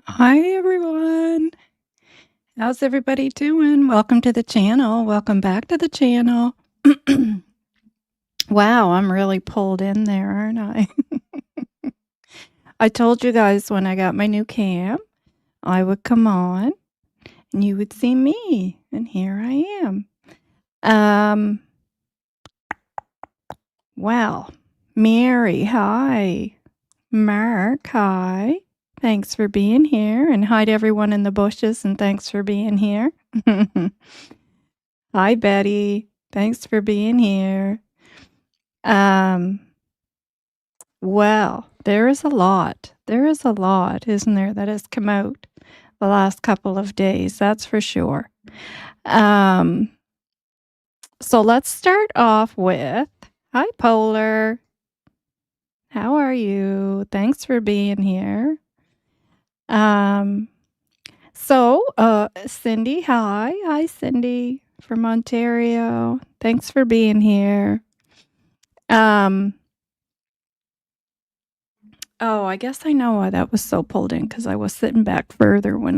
Hi everyone. How's everybody doing? Welcome to the channel. Welcome back to the channel. Wow, I'm really pulled in there, aren't I? I told you guys when I got my new cam, I would come on and you would see me, and here I am. Well, Mary, hi. Mark, hi. Thanks for being here, and hi to everyone in the bushes, and thanks for being here. Hi, Betty. Thanks for being here. Well, there is a lot, isn't there, that has come out the last couple of days, that's for sure. So let's start off with, hi, Polar. How are you? Thanks for being here. Cindy, hi. Hi, Cindy from Ontario. Thanks for being here. Oh, I guess I know why that was so pulled in, because I was sitting back further when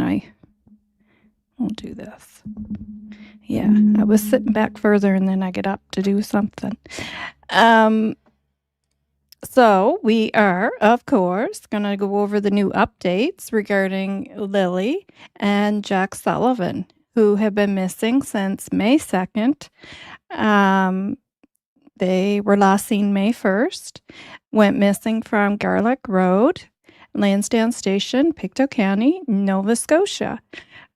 we'll do this. Yeah, I was sitting back further and then I get up to do something. So we are, of course, going to go over the new updates regarding Lily and Jack Sullivan, who have been missing since May 2nd. They were last seen May 1st, went missing from Garlick Road, Lansdowne Station, Pictou County, Nova Scotia.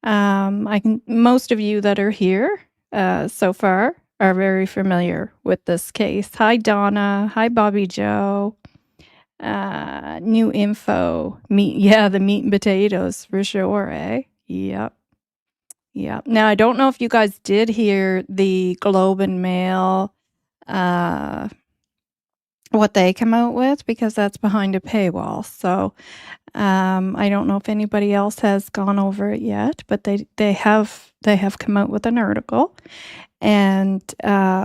Most of you that are here so far are very familiar with this case. Hi, Donna. Hi, Bobby Joe. New info. The meat and potatoes for sure, eh? Yep. Now, I don't know if you guys did hear the Globe and Mail, what they come out with, because that's behind a paywall. So I don't know if anybody else has gone over it yet, but they have come out with an article, and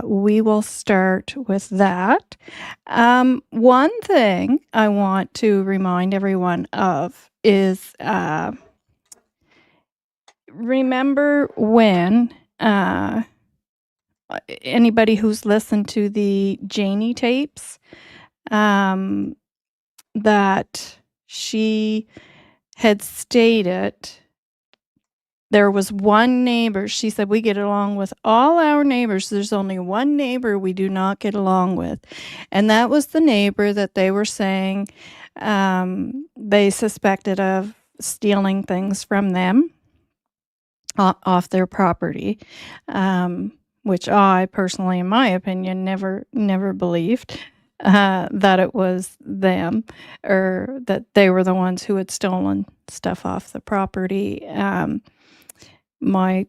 we will start with that. One thing I want to remind everyone of is remember when anybody who's listened to the Janie tapes, that she had stated there was one neighbor. She said, we get along with all our neighbors. There's only one neighbor we do not get along with. And that was the neighbor that they were saying they suspected of stealing things from them off their property, which I personally, in my opinion, never believed that it was them or that they were the ones who had stolen stuff off the property. My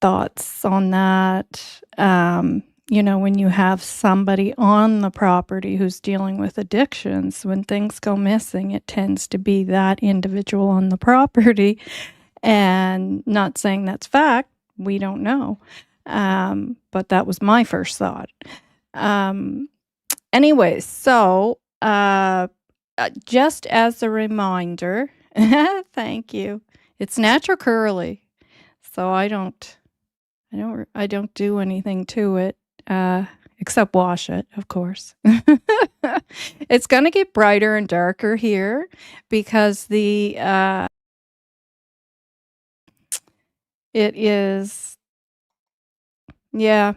thoughts on that, when you have somebody on the property who's dealing with addictions, when things go missing, it tends to be that individual on the property. And not saying that's fact, we don't know. But that was my first thought. Anyways, so just as a reminder, thank you. It's natural curly, so I don't do anything to it except wash it, of course. It's going to get brighter and darker here because it is, yeah,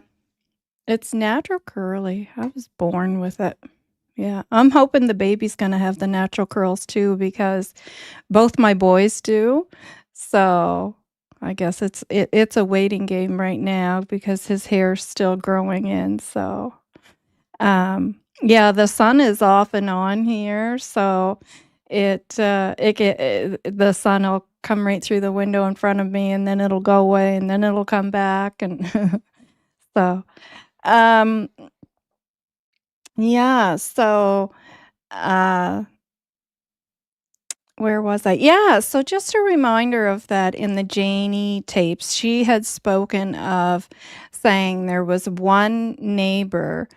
it's natural curly. I was born with it. Yeah, I'm hoping the baby's going to have the natural curls too because both my boys do. So I guess it's a waiting game right now because his hair's still growing in. So yeah, the sun is off and on here, so the sun will come right through the window in front of me, and then it'll go away, and then it'll come back, and so yeah. So where was I? Yeah, so just a reminder of that in the Janie tapes, she had spoken of saying there was one neighbor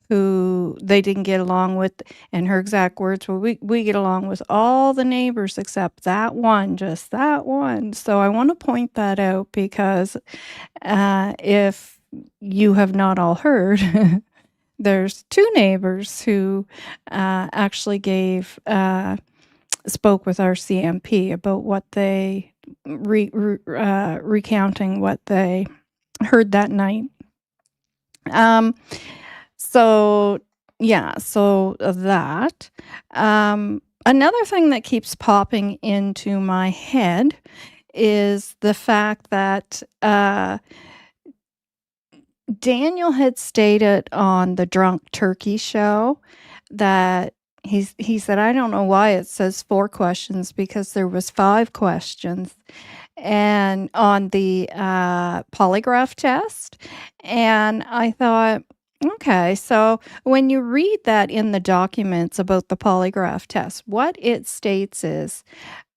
who they didn't get along with, and her exact words were, we get along with all the neighbors except that one, just that one. So I want to point that out because if you have not all heard, there's two neighbors who actually spoke with our CMP about what they recounting what they heard that night. So yeah, so that. Another thing that keeps popping into my head is the fact that Daniel had stated on the Drunk Turkey show that he said, I don't know why it says 4 questions because there was 5 questions and on the polygraph test. And I thought, okay, so when you read that in the documents about the polygraph test, what it states is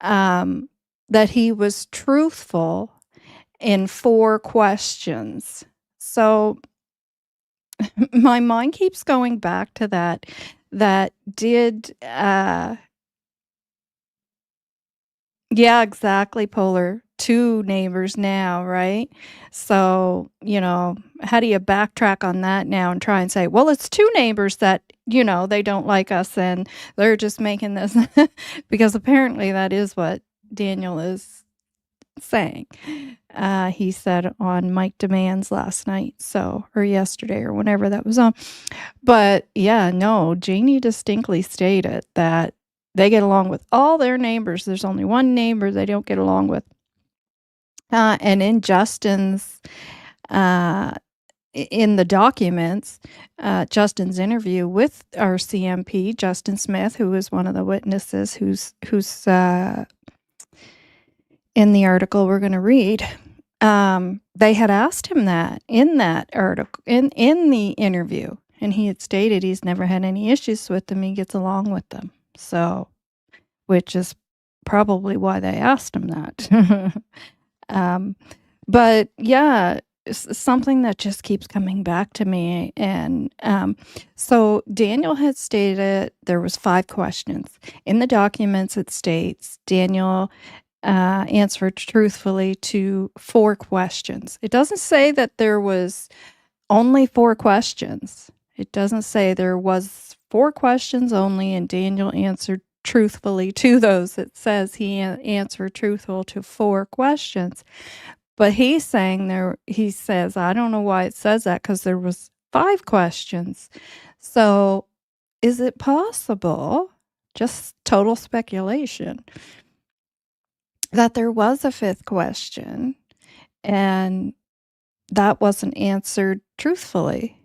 that he was truthful in 4 questions. So my mind keeps going back to that did yeah, exactly, Polar. 2 neighbors now, right? So, how do you backtrack on that now and try and say, well, it's 2 neighbors that, they don't like us and they're just making this because apparently that is what Daniel is saying. He said on Mike Demands last night, or yesterday or whenever that was on. But yeah, no, Janie distinctly stated that they get along with all their neighbors. There's only one neighbor they don't get along with. And in Justin's, in the documents, Justin's interview with our CMP, Justin Smith, who is one of the witnesses who's in the article we're going to read, they had asked him that in that article, in the interview, and he had stated he's never had any issues with them. He gets along with them. So, which is probably why they asked him that. But yeah, something that just keeps coming back to me. And so Daniel had stated there was 5 questions. In the documents, it states Daniel answered truthfully to 4 questions. It doesn't say that there was only 4 questions. It doesn't say there was 4 questions only, and Daniel answered truthfully to those. It says he answered truthful to 4 questions. But he's saying he says, I don't know why it says that, because there was 5 questions. So is it possible, just total speculation, that there was a 5th question and that wasn't answered truthfully?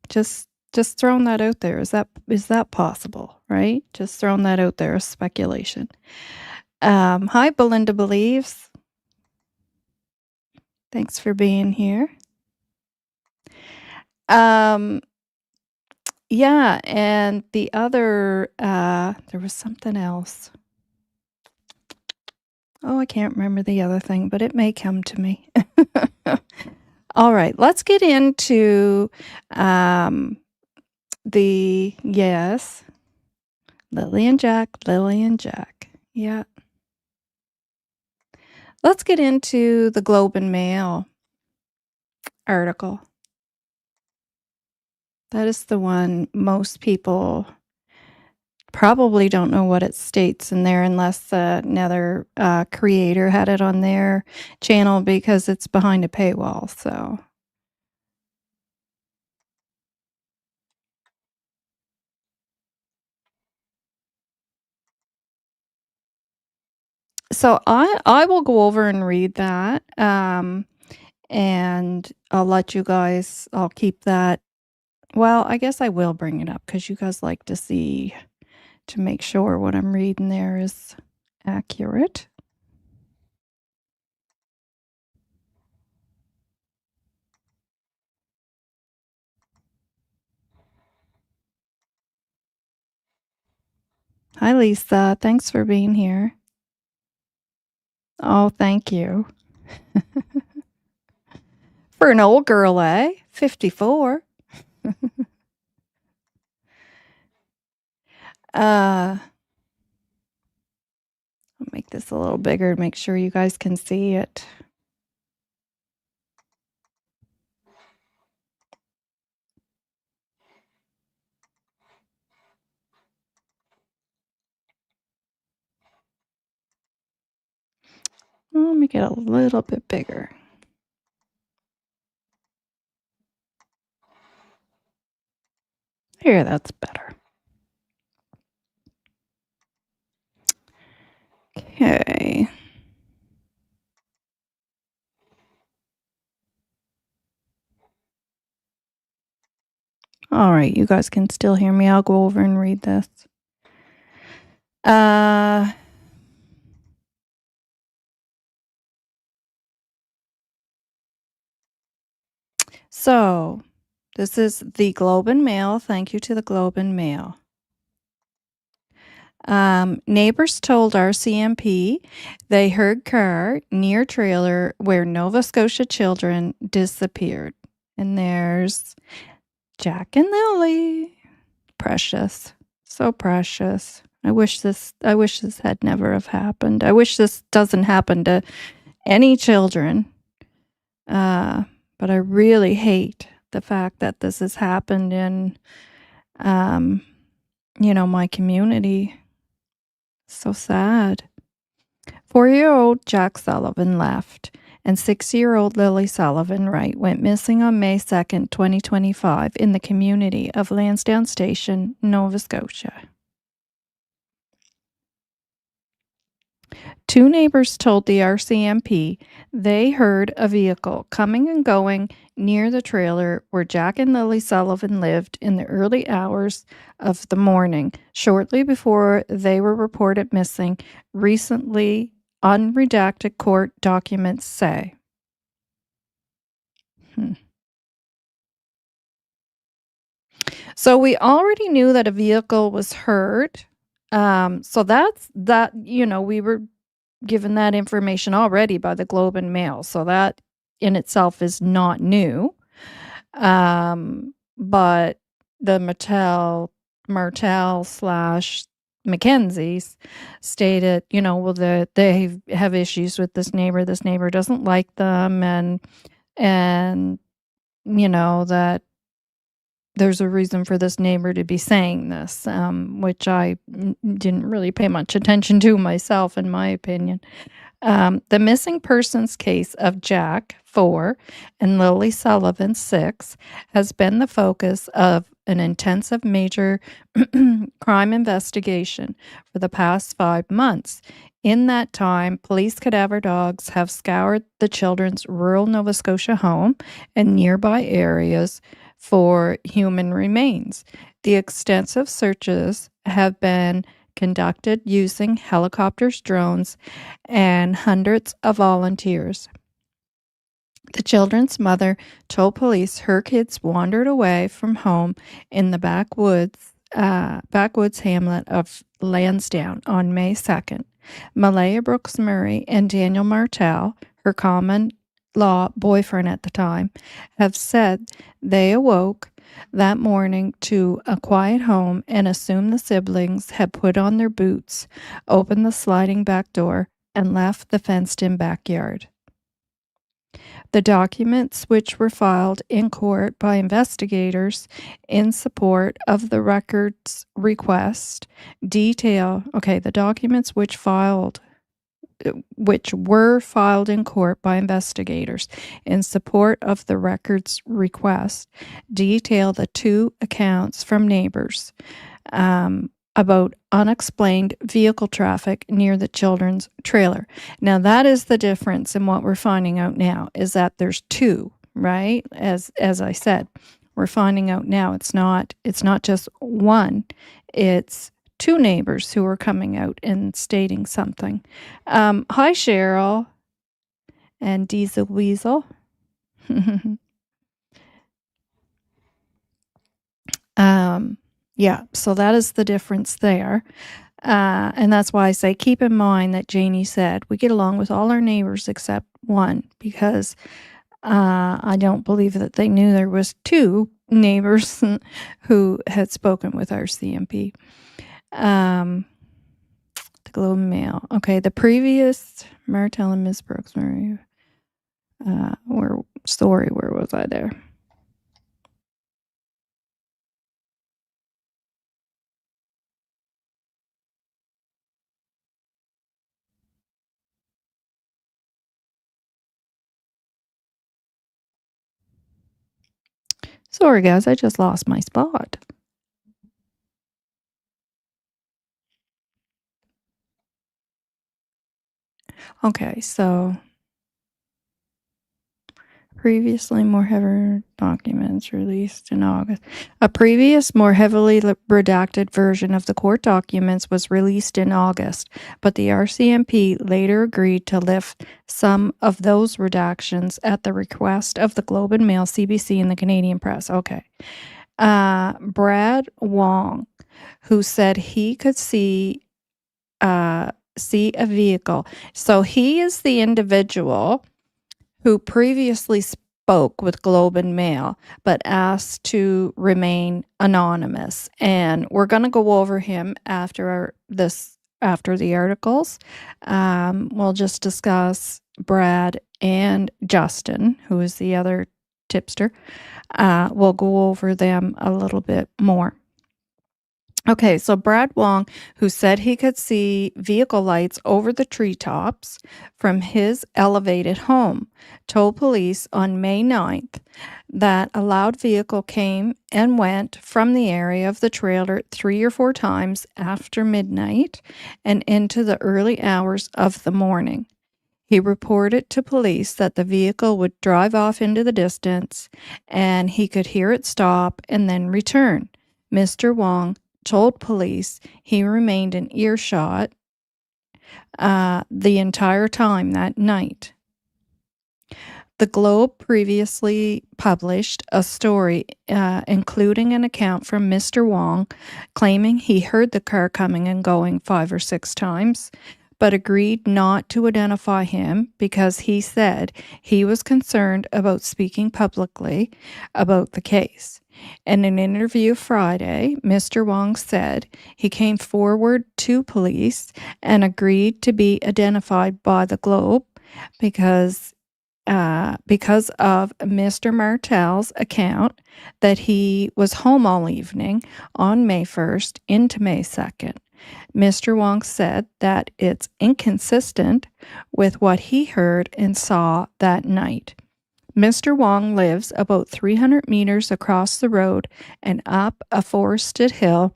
Just throwing that out there. Is that possible, right? Just throwing that out there as speculation. Hi, Belinda Believes. Thanks for being here. Yeah, and the other, there was something else. Oh, I can't remember the other thing, but it may come to me. All right, let's get into yes, Lilly&Jack. Yeah. Let's get into the Globe and Mail article. That is the one most people probably don't know what it states in there, unless another creator had it on their channel, because it's behind a paywall. So I will go over and read that, and I'll let you guys. I'll keep that. Well, I guess I will bring it up because you guys like to see, to make sure what I'm reading there is accurate. Hi, Lisa. Thanks for being here. Oh, thank you. For an old girl, eh? 54. I'll make this a little bigger to make sure you guys can see it. Let me get a little bit bigger. Here, that's better. Okay. All right, you guys can still hear me. I'll go over and read this. So, this is the Globe and Mail. Thank you to the Globe and Mail. Neighbors told RCMP they heard car near trailer where Nova Scotia children disappeared. And there's Jack and Lily. Precious. So precious. I wish this had never have happened. I wish this doesn't happen to any children. But I really hate the fact that this has happened in my community. So sad. 4-year-old Jack Sullivan left, and 6-year-old Lily Sullivan Wright went missing on May 2nd, 2025, in the community of Lansdowne Station, Nova Scotia. 2 neighbors told the RCMP they heard a vehicle coming and going near the trailer where Jack and Lily Sullivan lived in the early hours of the morning, shortly before they were reported missing, recently unredacted court documents say. So we already knew that a vehicle was heard. So we were given that information already by the Globe and Mail. So that in itself is not new. But the Martel/Mackenzie's stated, that they have issues with this neighbor. This neighbor doesn't like them, and that there's a reason for this neighbor to be saying this, which I didn't really pay much attention to myself, in my opinion. The missing persons case of Jack, 4, and Lily Sullivan, 6, has been the focus of an intensive major crime investigation for the past 5 months. In that time, police cadaver dogs have scoured the children's rural Nova Scotia home and nearby areas for human remains. The extensive searches have been conducted using helicopters, drones, and hundreds of volunteers. The children's mother told police her kids wandered away from home in the backwoods hamlet of Lansdowne on May 2nd. Malaya Brooks Murray and Daniel Martel, her common law boyfriend at the time, have said they awoke that morning to a quiet home and assumed the siblings had put on their boots, opened the sliding back door, and left the fenced-in backyard. The documents, which were filed in court by investigators in support of the records request, the documents which were filed in court by investigators in support of the records request detail the 2 accounts from neighbors about unexplained vehicle traffic near the children's trailer. Now, that is the difference in what we're finding out now, is that there's 2, right? As I said, we're finding out now it's not just 1, it's 2 neighbors who are coming out and stating something. Hi, Cheryl and Diesel Weasel. Yeah, so that is the difference there. And that's why I say keep in mind that Janie said we get along with all our neighbors except 1, because I don't believe that they knew there was 2 neighbors who had spoken with our CMP. The Globe and Mail. Okay, the previous Martel and Miss Brooks. Where was I there? Sorry, guys, I just lost my spot. Okay, so previously more heavy documents released in August. A previous, more heavily redacted version of the court documents was released in August, but the RCMP later agreed to lift some of those redactions at the request of the Globe and Mail, CBC, and the Canadian Press. Okay. Brad Wong, who said he could see a vehicle. So he is the individual who previously spoke with Globe and Mail, but asked to remain anonymous. And we're going to go over him after the articles. We'll just discuss Brad and Justin, who is the other tipster. We'll go over them a little bit more. Okay, so Brad Wong, who said he could see vehicle lights over the treetops from his elevated home, told police on May 9th that a loud vehicle came and went from the area of the trailer 3 or 4 times after midnight and into the early hours of the morning. He reported to police that the vehicle would drive off into the distance and he could hear it stop and then return. Mr. Wong told police he remained in earshot the entire time that night. The Globe previously published a story including an account from Mr. Wong claiming he heard the car coming and going 5 or 6 times, but agreed not to identify him because he said he was concerned about speaking publicly about the case. In an interview Friday, Mr. Wong said he came forward to police and agreed to be identified by the Globe because because of Mr. Martel's account that he was home all evening on May 1st into May 2nd. Mr. Wong said that it's inconsistent with what he heard and saw that night. Mr. Wong lives about 300 meters across the road and up a forested hill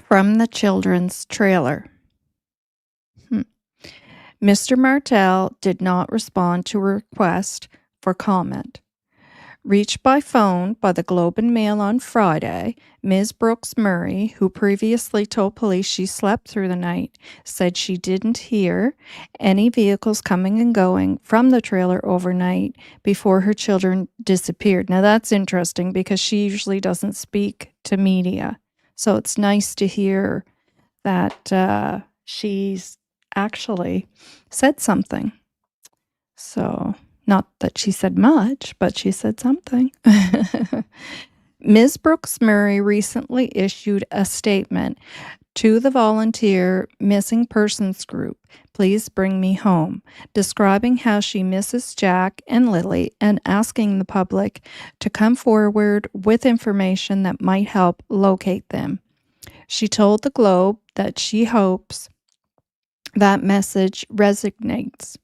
from the children's trailer. Mr. Martel did not respond to a request for comment. Reached by phone by the Globe and Mail on Friday, Ms. Brooks Murray, who previously told police she slept through the night, said she didn't hear any vehicles coming and going from the trailer overnight before her children disappeared. Now that's interesting because she usually doesn't speak to media. So it's nice to hear that she's actually said something. So, not that she said much, but she said something. Ms. Brooks Murray recently issued a statement to the volunteer missing persons group, Please Bring Me Home, describing how she misses Jack and Lily and asking the public to come forward with information that might help locate them. She told the Globe that she hopes that message resonates.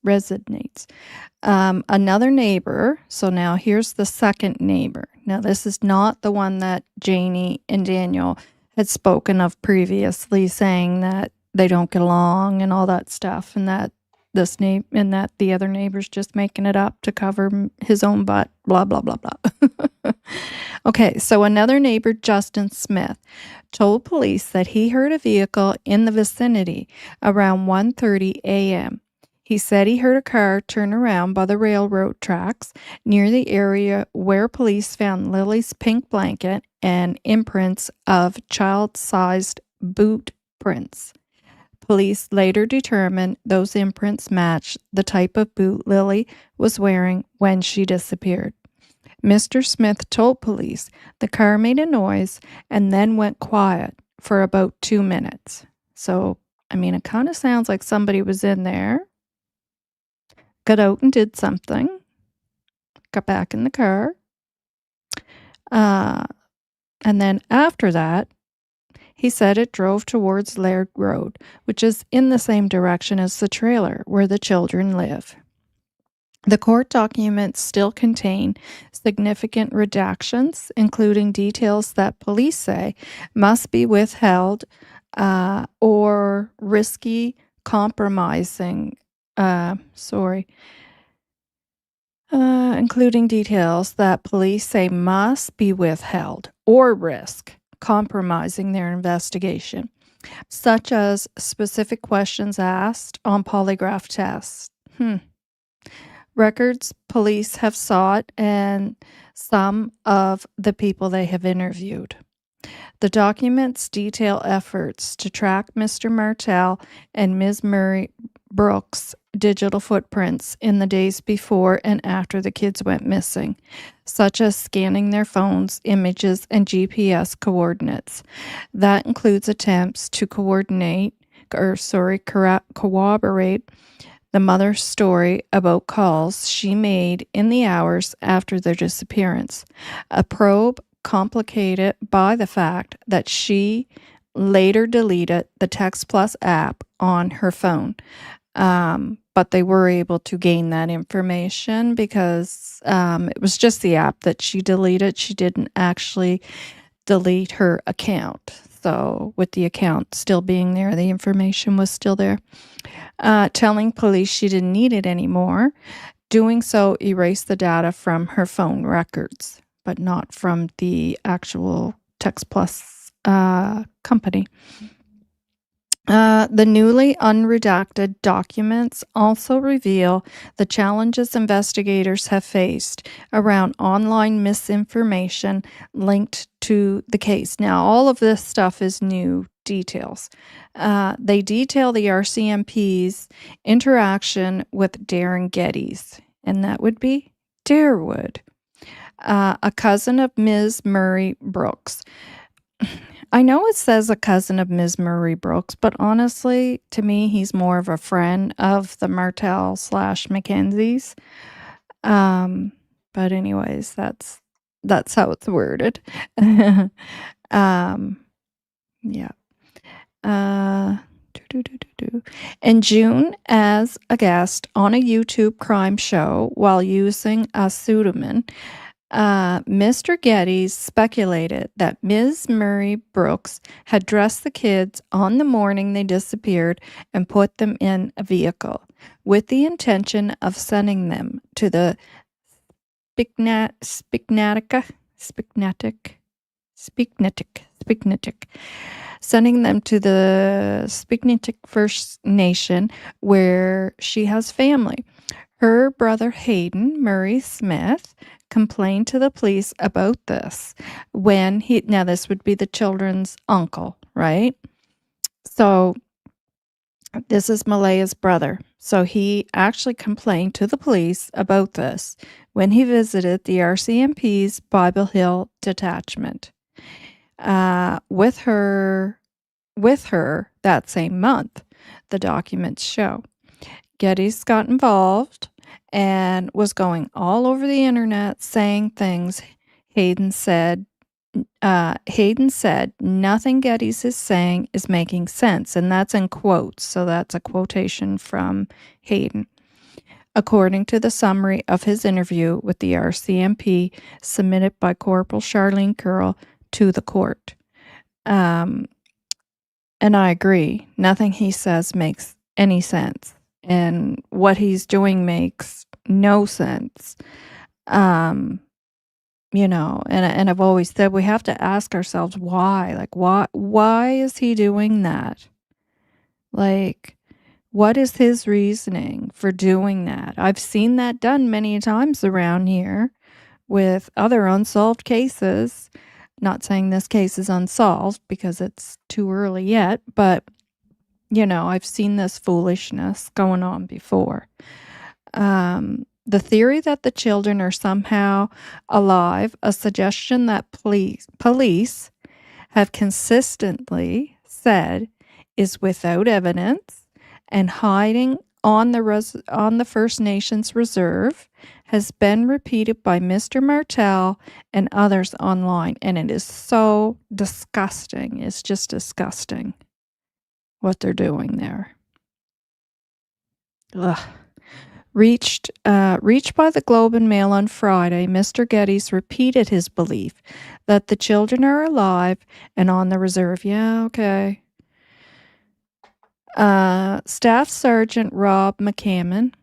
Another neighbor, so now here's the second neighbor. Now, this is not the one that Janie and Daniel had spoken of previously, saying that they don't get along and all that stuff, and that the other neighbor's just making it up to cover his own butt, blah, blah, blah, blah. Okay, so another neighbor, Justin Smith, told police that he heard a vehicle in the vicinity around 1:30 a.m. He said he heard a car turn around by the railroad tracks near the area where police found Lily's pink blanket and imprints of child-sized boot prints. Police later determined those imprints matched the type of boot Lily was wearing when she disappeared. Mr. Smith told police the car made a noise and then went quiet for about 2 minutes. So, it kind of sounds like somebody was in there, got out and did something, got back in the car. And then after that, he said it drove towards Laird Road, which is in the same direction as the trailer where the children live. The court documents still contain significant redactions, including details that police say must be withheld or risky compromising. Including details that police say must be withheld or risk compromising their investigation, such as specific questions asked on polygraph tests. Records police have sought and some of the people they have interviewed. The documents detail efforts to track Mr. Martel and Ms. Murray Brooks' digital footprints in the days before and after the kids went missing, such as scanning their phones, images, and GPS coordinates. That includes attempts to corroborate the mother's story about calls she made in the hours after their disappearance. A probe complicated by the fact that she later deleted the Text Plus app on her phone. But they were able to gain that information because it was just the app that she deleted. She didn't actually delete her account. So with the account still being there, the information was still there. Telling police she didn't need it anymore. Doing so erased the data from her phone records, but not from the actual Text Plus company. The newly unredacted documents also reveal the challenges investigators have faced around online misinformation linked to the case. Now, all of this stuff is new details. They detail the RCMP's interaction with Darren Geddes, and that would be Darewood, a cousin of Ms. Murray Brooks. I know it says a cousin of Ms. Murray Brooks, but honestly, to me, he's more of a friend of the Martel / Mackenzies. But anyways, that's how it's worded. um, yeah. Uh, in June, as a guest on a YouTube crime show while using a pseudonym, Mr. Geddes speculated that Ms. Murray Brooks had dressed the kids on the morning they disappeared and put them in a vehicle with the intention of sending them to the sending them to the Spignatic First Nation where she has family. Her brother Hayden Murray Smith complained to the police about this now this would be the children's uncle, right? So this is Malaya's brother. So he actually complained to the police about this when he visited the RCMP's Bible Hill detachment. With her that same month, the documents show. Geddes got involved and was going all over the internet saying things. Hayden said nothing Geddes is saying is making sense, and that's in quotes, so that's a quotation from Hayden. According to the summary of his interview with the RCMP submitted by Corporal Charlene Curl to the court. And I agree. Nothing he says makes any sense. And what he's doing makes no sense. And I've always said we have to ask ourselves why. Like, why is he doing that? Like, what is his reasoning for doing that? I've seen that done many times around here with other unsolved cases. Not saying this case is unsolved because it's too early yet, but I've seen this foolishness going on before. The theory that the children are somehow alive, a suggestion that police have consistently said is without evidence and hiding on the First Nations reserve, has been repeated by Mr. Martel and others online, and it is so disgusting. It's just disgusting what they're doing there. Ugh. Reached by the Globe and Mail on Friday, Mr. Geddes repeated his belief that the children are alive and on the reserve. Yeah, okay. Staff Sergeant Rob McCammon,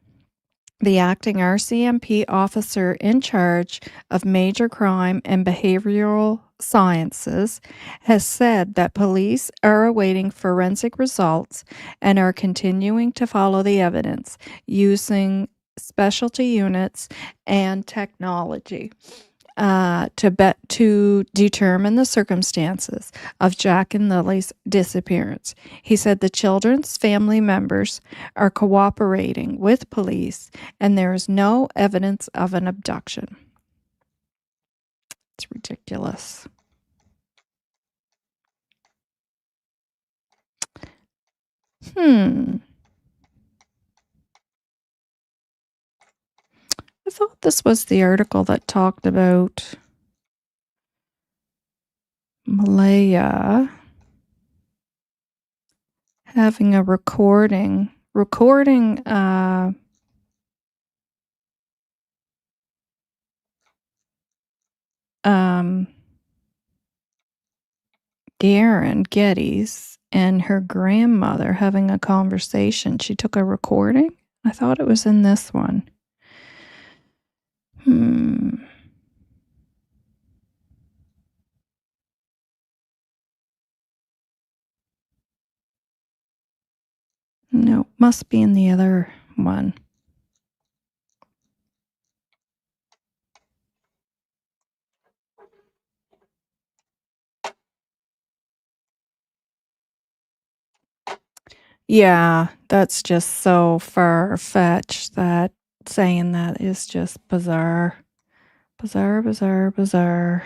the acting RCMP officer in charge of major crime and behavioral sciences, has said that police are awaiting forensic results and are continuing to follow the evidence using specialty units and technology to determine the circumstances of Jack and Lily's disappearance. He said the children's family members are cooperating with police and there is no evidence of an abduction. It's ridiculous. I thought this was the article that talked about Malaya having a recording Garen Geddes and her grandmother having a conversation. She took a recording. I thought it was in this one. No, must be in the other one. Yeah, that's just so far-fetched that saying that is just bizarre. Bizarre.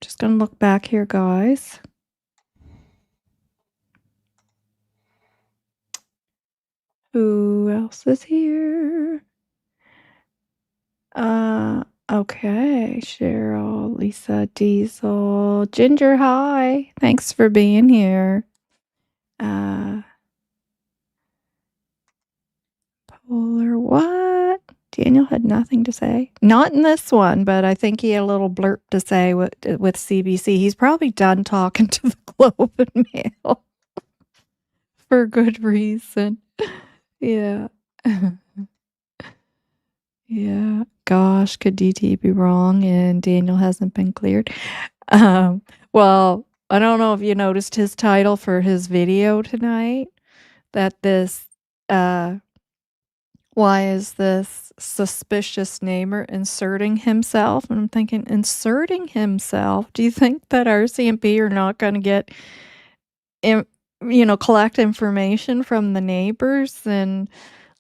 Just gonna look back here, guys. Who else is here? Okay. Cheryl, Lisa, Diesel, Ginger, hi. Thanks for being here. Polar, what? Daniel had nothing to say. Not in this one, but I think he had a little blurb to say with CBC. He's probably done talking to the Globe and Mail for good reason. Yeah. Yeah. Gosh, could DT be wrong and Daniel hasn't been cleared? Um, well, I don't know if you noticed his title for his video tonight, that this, why is this suspicious neighbor inserting himself? And I'm thinking, inserting himself? Do you think that RCMP are not going to get, collect information from the neighbors and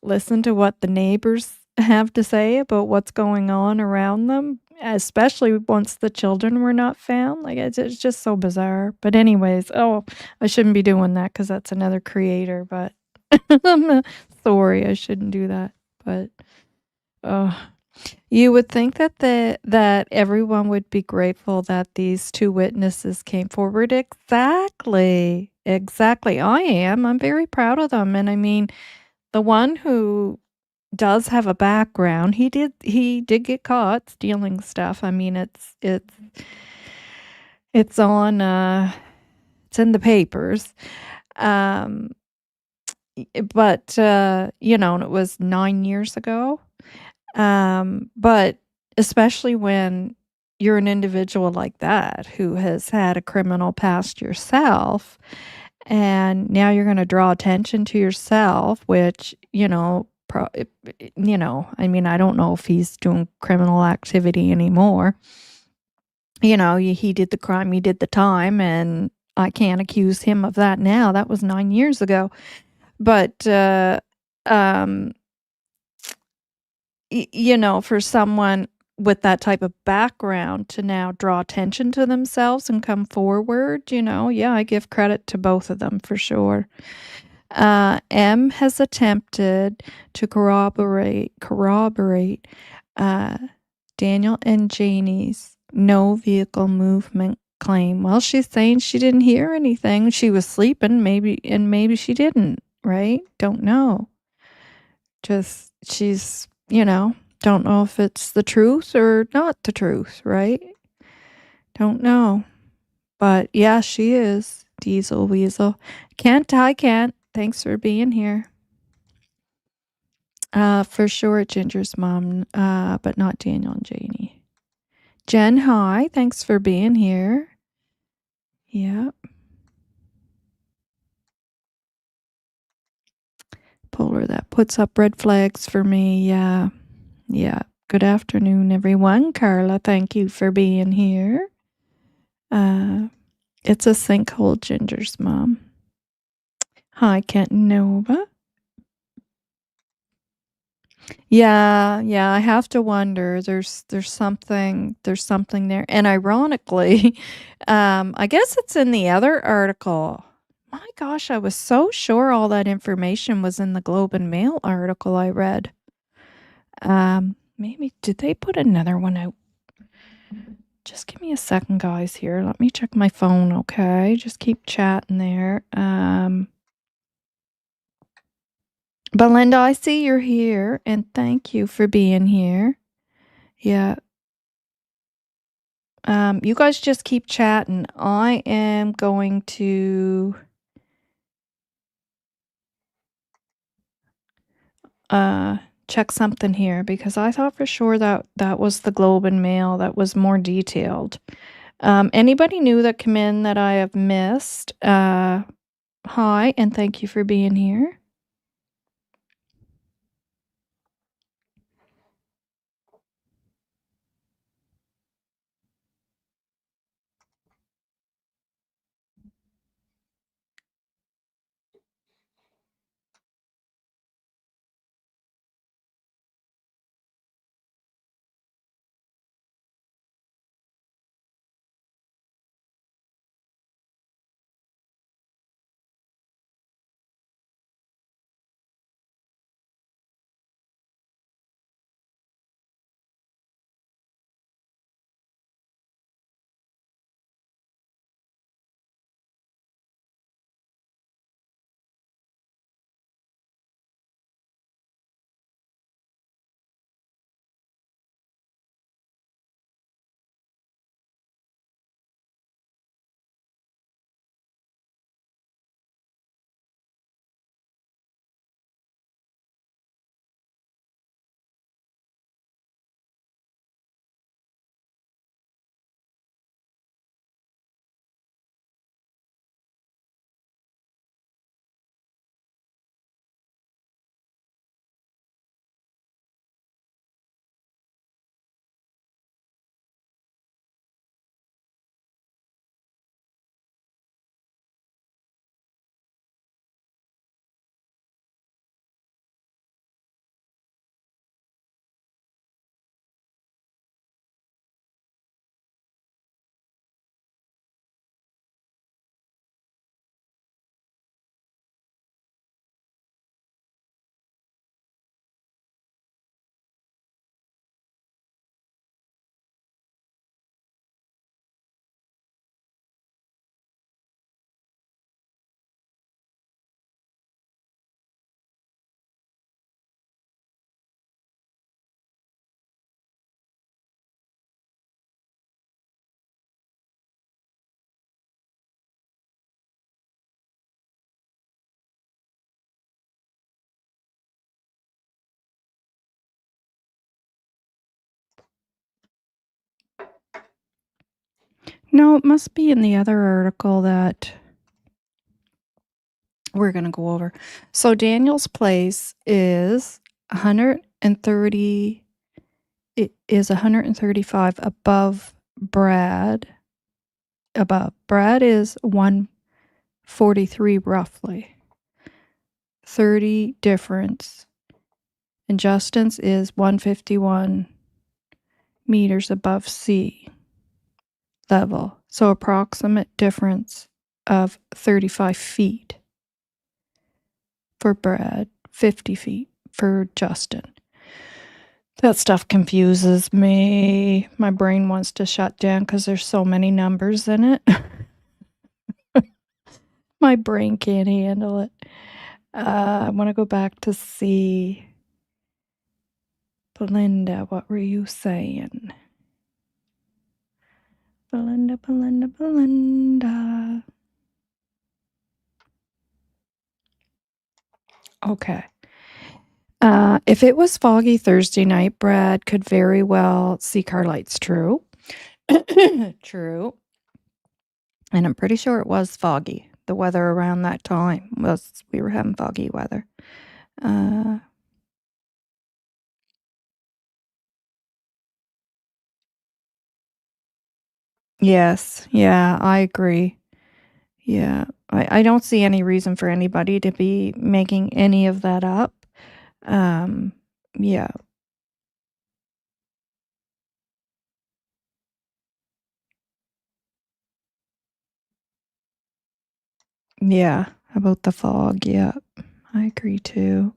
listen to what the neighbors have to say about what's going on around them, especially once the children were not found? Like, it's just so bizarre. But anyways, I shouldn't be doing that because that's another creator, but I'm sorry, I shouldn't do that. But you would think that everyone would be grateful that these two witnesses came forward. Exactly. Exactly. I am. I'm very proud of them. And I mean, the one who does have a background, he did get caught stealing stuff. I mean, it's on it's in the papers. Um but and it was 9 years ago. But especially when you're an individual like that who has had a criminal past yourself, and now you're going to draw attention to yourself, which, I mean, I don't know if he's doing criminal activity anymore. He did the crime, he did the time, and I can't accuse him of that now. That was 9 years ago. But, um, for someone with that type of background to now draw attention to themselves and come forward, yeah, I give credit to both of them for sure. M has attempted to corroborate Daniel and Janie's no vehicle movement claim. Well, she's saying she didn't hear anything. She was sleeping, maybe she didn't, right? Don't know. Just she's, don't know if it's the truth or not the truth, right? Don't know. But yeah, she is. Diesel Weasel. I can't. Thanks for being here. For sure, Ginger's mom, but not Daniel and Janie. Jen, hi. Thanks for being here. Yeah. Polar, that puts up red flags for me. Yeah. Yeah. Good afternoon, everyone. Carla, thank you for being here. It's a sinkhole, Ginger's mom. Hi, Kent and Novah. Yeah, I have to wonder. There's something there. And ironically, I guess it's in the other article. My gosh, I was so sure all that information was in the Globe and Mail article I read. Maybe did they put another one out? Just give me a second, guys, here. Let me check my phone, okay? Just keep chatting there. Belinda, I see you're here, and thank you for being here. Yeah. You guys just keep chatting. I am going to check something here because I thought for sure that was the Globe and Mail that was more detailed. Anybody new that come in that I have missed? Hi, and thank you for being here. No, it must be in the other article that we're going to go over. So Daniel's place is 130. It is 135 above Brad. Brad is 143 roughly. 30 difference. And Justin's is 151 meters above sea level. So approximate difference of 35 feet for Brad, 50 feet for Justin. That stuff confuses me. My brain wants to shut down because there's so many numbers in it. My brain can't handle it. I want to go back to see. Belinda, what were you saying? Belinda. Okay. If it was foggy Thursday night, Brad could very well see car lights. True. True. And I'm pretty sure it was foggy. The weather around that time we were having foggy weather. Yes. Yeah, I agree. Yeah. I don't see any reason for anybody to be making any of that up. Yeah. Yeah. About the fog. Yeah. I agree too.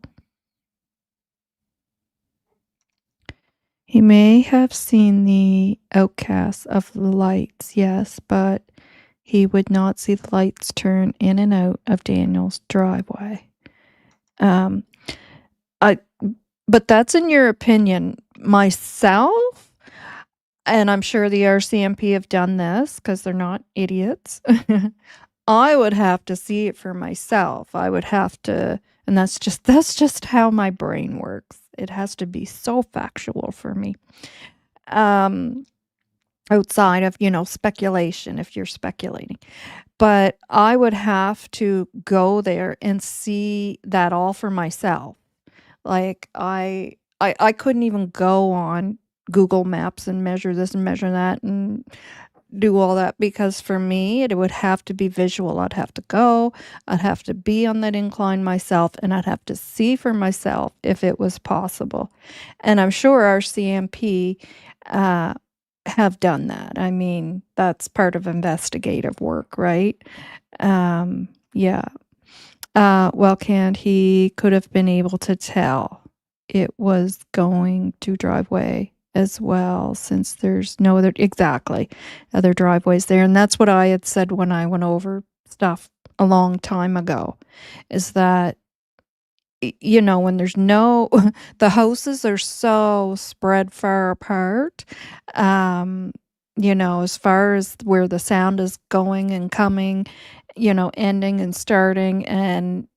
He may have seen the outcasts of the lights, yes, but he would not see the lights turn in and out of Daniel's driveway. But that's in your opinion. Myself, and I'm sure the RCMP have done this because they're not idiots. I would have to see it for myself. I would have to, and that's just how my brain works. It has to be so factual for me. Outside of, speculation, if you're speculating. But I would have to go there and see that all for myself. Like I couldn't even go on Google Maps and measure this and measure that and do all that because for me it would have to be visual. I'd have to go, I'd have to be on that incline myself, and I'd have to see for myself if it was possible. And I'm sure our CMP have done that. I mean, that's part of investigative work, right? Yeah. Well, can't he could have been able to tell it was going to driveway as well, since there's no other driveways there. And that's what I had said when I went over stuff a long time ago, is that when there's no the houses are so spread far apart, as far as where the sound is going and coming, ending and starting, and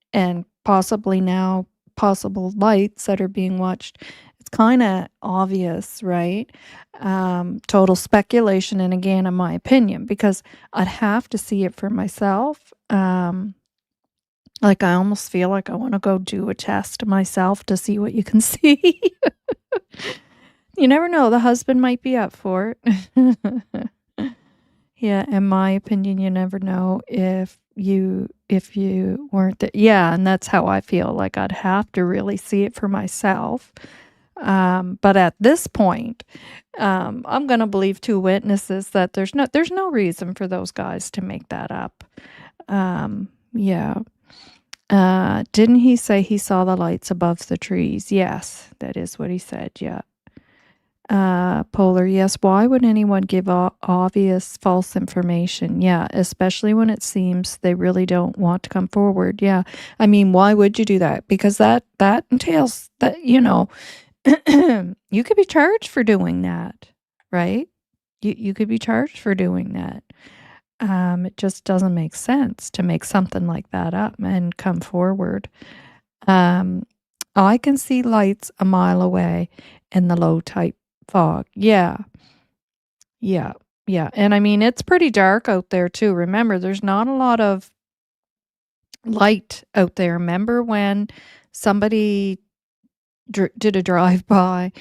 possibly now possible lights that are being watched. It's kind of obvious, right? Total speculation, and again, in my opinion, because I'd have to see it for myself. Like, I almost feel like I wanna go do a test myself to see what you can see. You never know, the husband might be up for it. Yeah, in my opinion, you never know if you weren't there. Yeah, and that's how I feel, like, I'd have to really see it for myself. But at this point, I'm gonna believe 2 witnesses that there's no reason for those guys to make that up. Yeah. Didn't he say he saw the lights above the trees? Yes, that is what he said. Yeah. Polar, yes. Why would anyone give obvious false information? Yeah, especially when it seems they really don't want to come forward. Yeah. I mean, why would you do that? Because that entails that, you could be charged for doing that, right? You could be charged for doing that. It just doesn't make sense to make something like that up and come forward. I can see lights a mile away in the low type fog. Yeah. Yeah. Yeah, and I mean, it's pretty dark out there too. Remember, there's not a lot of light out there. Remember when somebody did a drive-by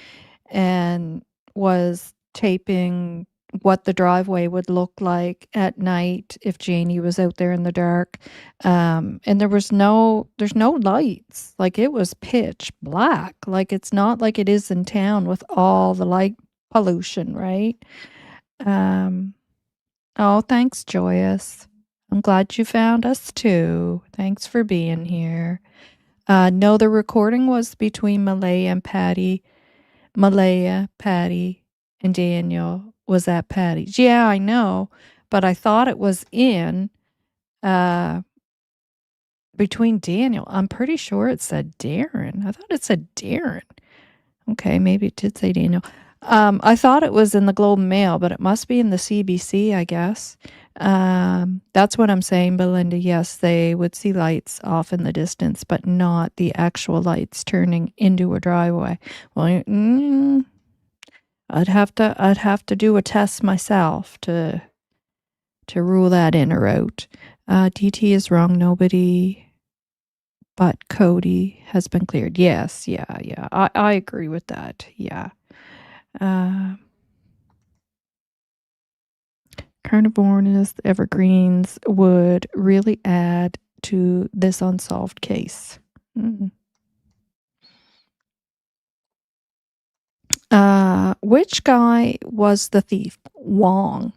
and was taping what the driveway would look like at night if Janie was out there in the dark. And there's no lights. Like it was pitch black. Like it's not like it is in town with all the light pollution, right? Um, oh, thanks, Joyous. I'm glad you found us too. Thanks for being here. No, the recording was between Malaya, Patty, and Daniel was at Patty's. Yeah, I know, but I thought it was in uh between Daniel. I'm pretty sure it said Darren. I thought it said Darren. Okay, maybe it did say Daniel. I thought it was in the Globe and Mail, but it must be in the CBC, I guess. That's what I'm saying, Belinda. Yes, they would see lights off in the distance, but not the actual lights turning into a driveway. Well, I'd have to do a test myself to rule that in or out. DT is wrong. Nobody but Cody has been cleared. Yes, yeah. I agree with that. Yeah. Carnivorous evergreens would really add to this unsolved case. Which guy was the thief? Wong.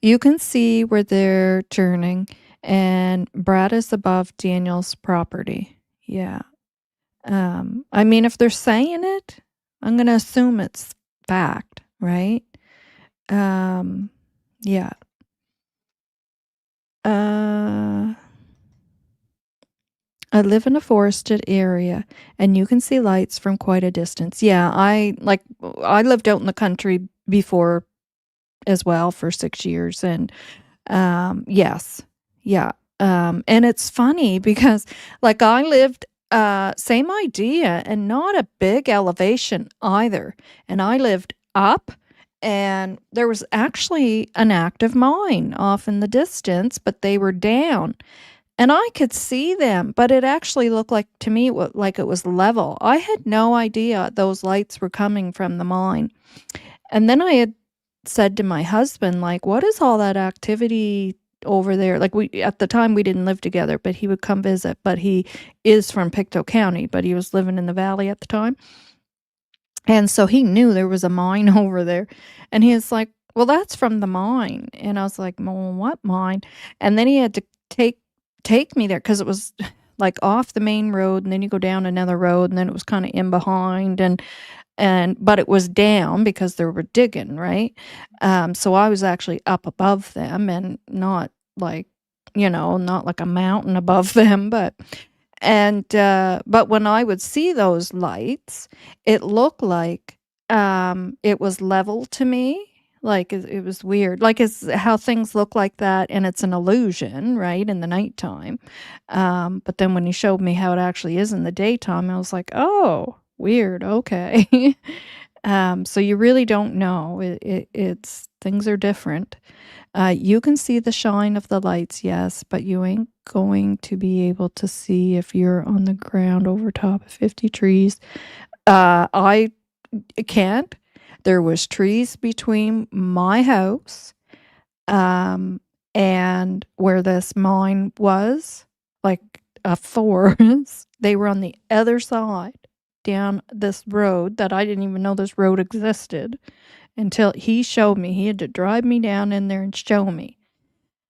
You can see where they're turning, and Brad is above Daniel's property. Yeah. I mean, if they're saying it, I'm going to assume it's fact, right? Yeah. I live in a forested area and you can see lights from quite a distance. Yeah, I lived out in the country before as well for 6 years and yes. Yeah. And it's funny because like I lived same idea and not a big elevation either. And I lived up and there was actually an active mine off in the distance, but they were down. And I could see them, but it actually looked like to me like it was level. I had no idea those lights were coming from the mine. And then I had said to my husband, like, what is all that activity over there? Like we at the time we didn't live together, but he would come visit. But he is from Pictou County, but he was living in the valley at the time. And so he knew there was a mine over there. And he was like, well, that's from the mine. And I was like, well, what mine? And then he had to take me there because it was like off the main road and then you go down another road and then it was kind of in behind and but it was down because they were digging, right? So I was actually up above them and not like, not like a mountain above them, but when I would see those lights, it looked like it was level to me. Like it was weird. Like it's how things look like that, and it's an illusion, right, in the nighttime. But then when he showed me how it actually is in the daytime, I was like, oh, weird. Okay. So you really don't know. It's things are different. You can see the shine of the lights, yes, but you ain't going to be able to see if you're on the ground over top of 50 trees. I can't. There was trees between my house and where this mine was, like a forest. They were on the other side down this road that I didn't even know this road existed until he showed me. He had to drive me down in there and show me.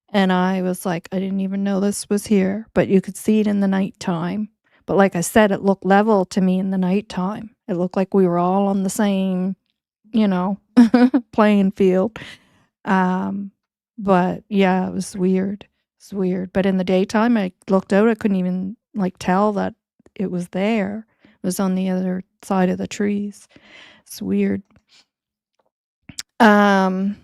And I was like, I didn't even know this was here, but you could see it in the nighttime. But like I said, it looked level to me in the nighttime. It looked like we were all on the same, playing field. But yeah, it was weird. It's weird. But in the daytime, I looked out. I couldn't even tell that it was there. It was on the other side of the trees. It's weird. I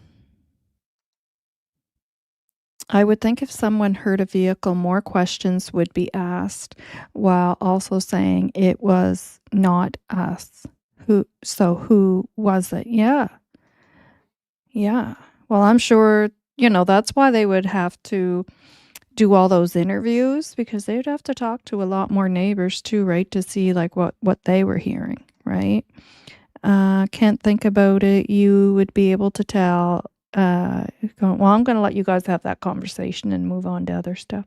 would think if someone heard a vehicle, more questions would be asked, while also saying it was not us. Who was it? Yeah. Yeah. Well, I'm sure, that's why they would have to do all those interviews because they'd have to talk to a lot more neighbors too, right? To see like what they were hearing, right? Can't think about it. You would be able to tell. Well, I'm going to let you guys have that conversation and move on to other stuff.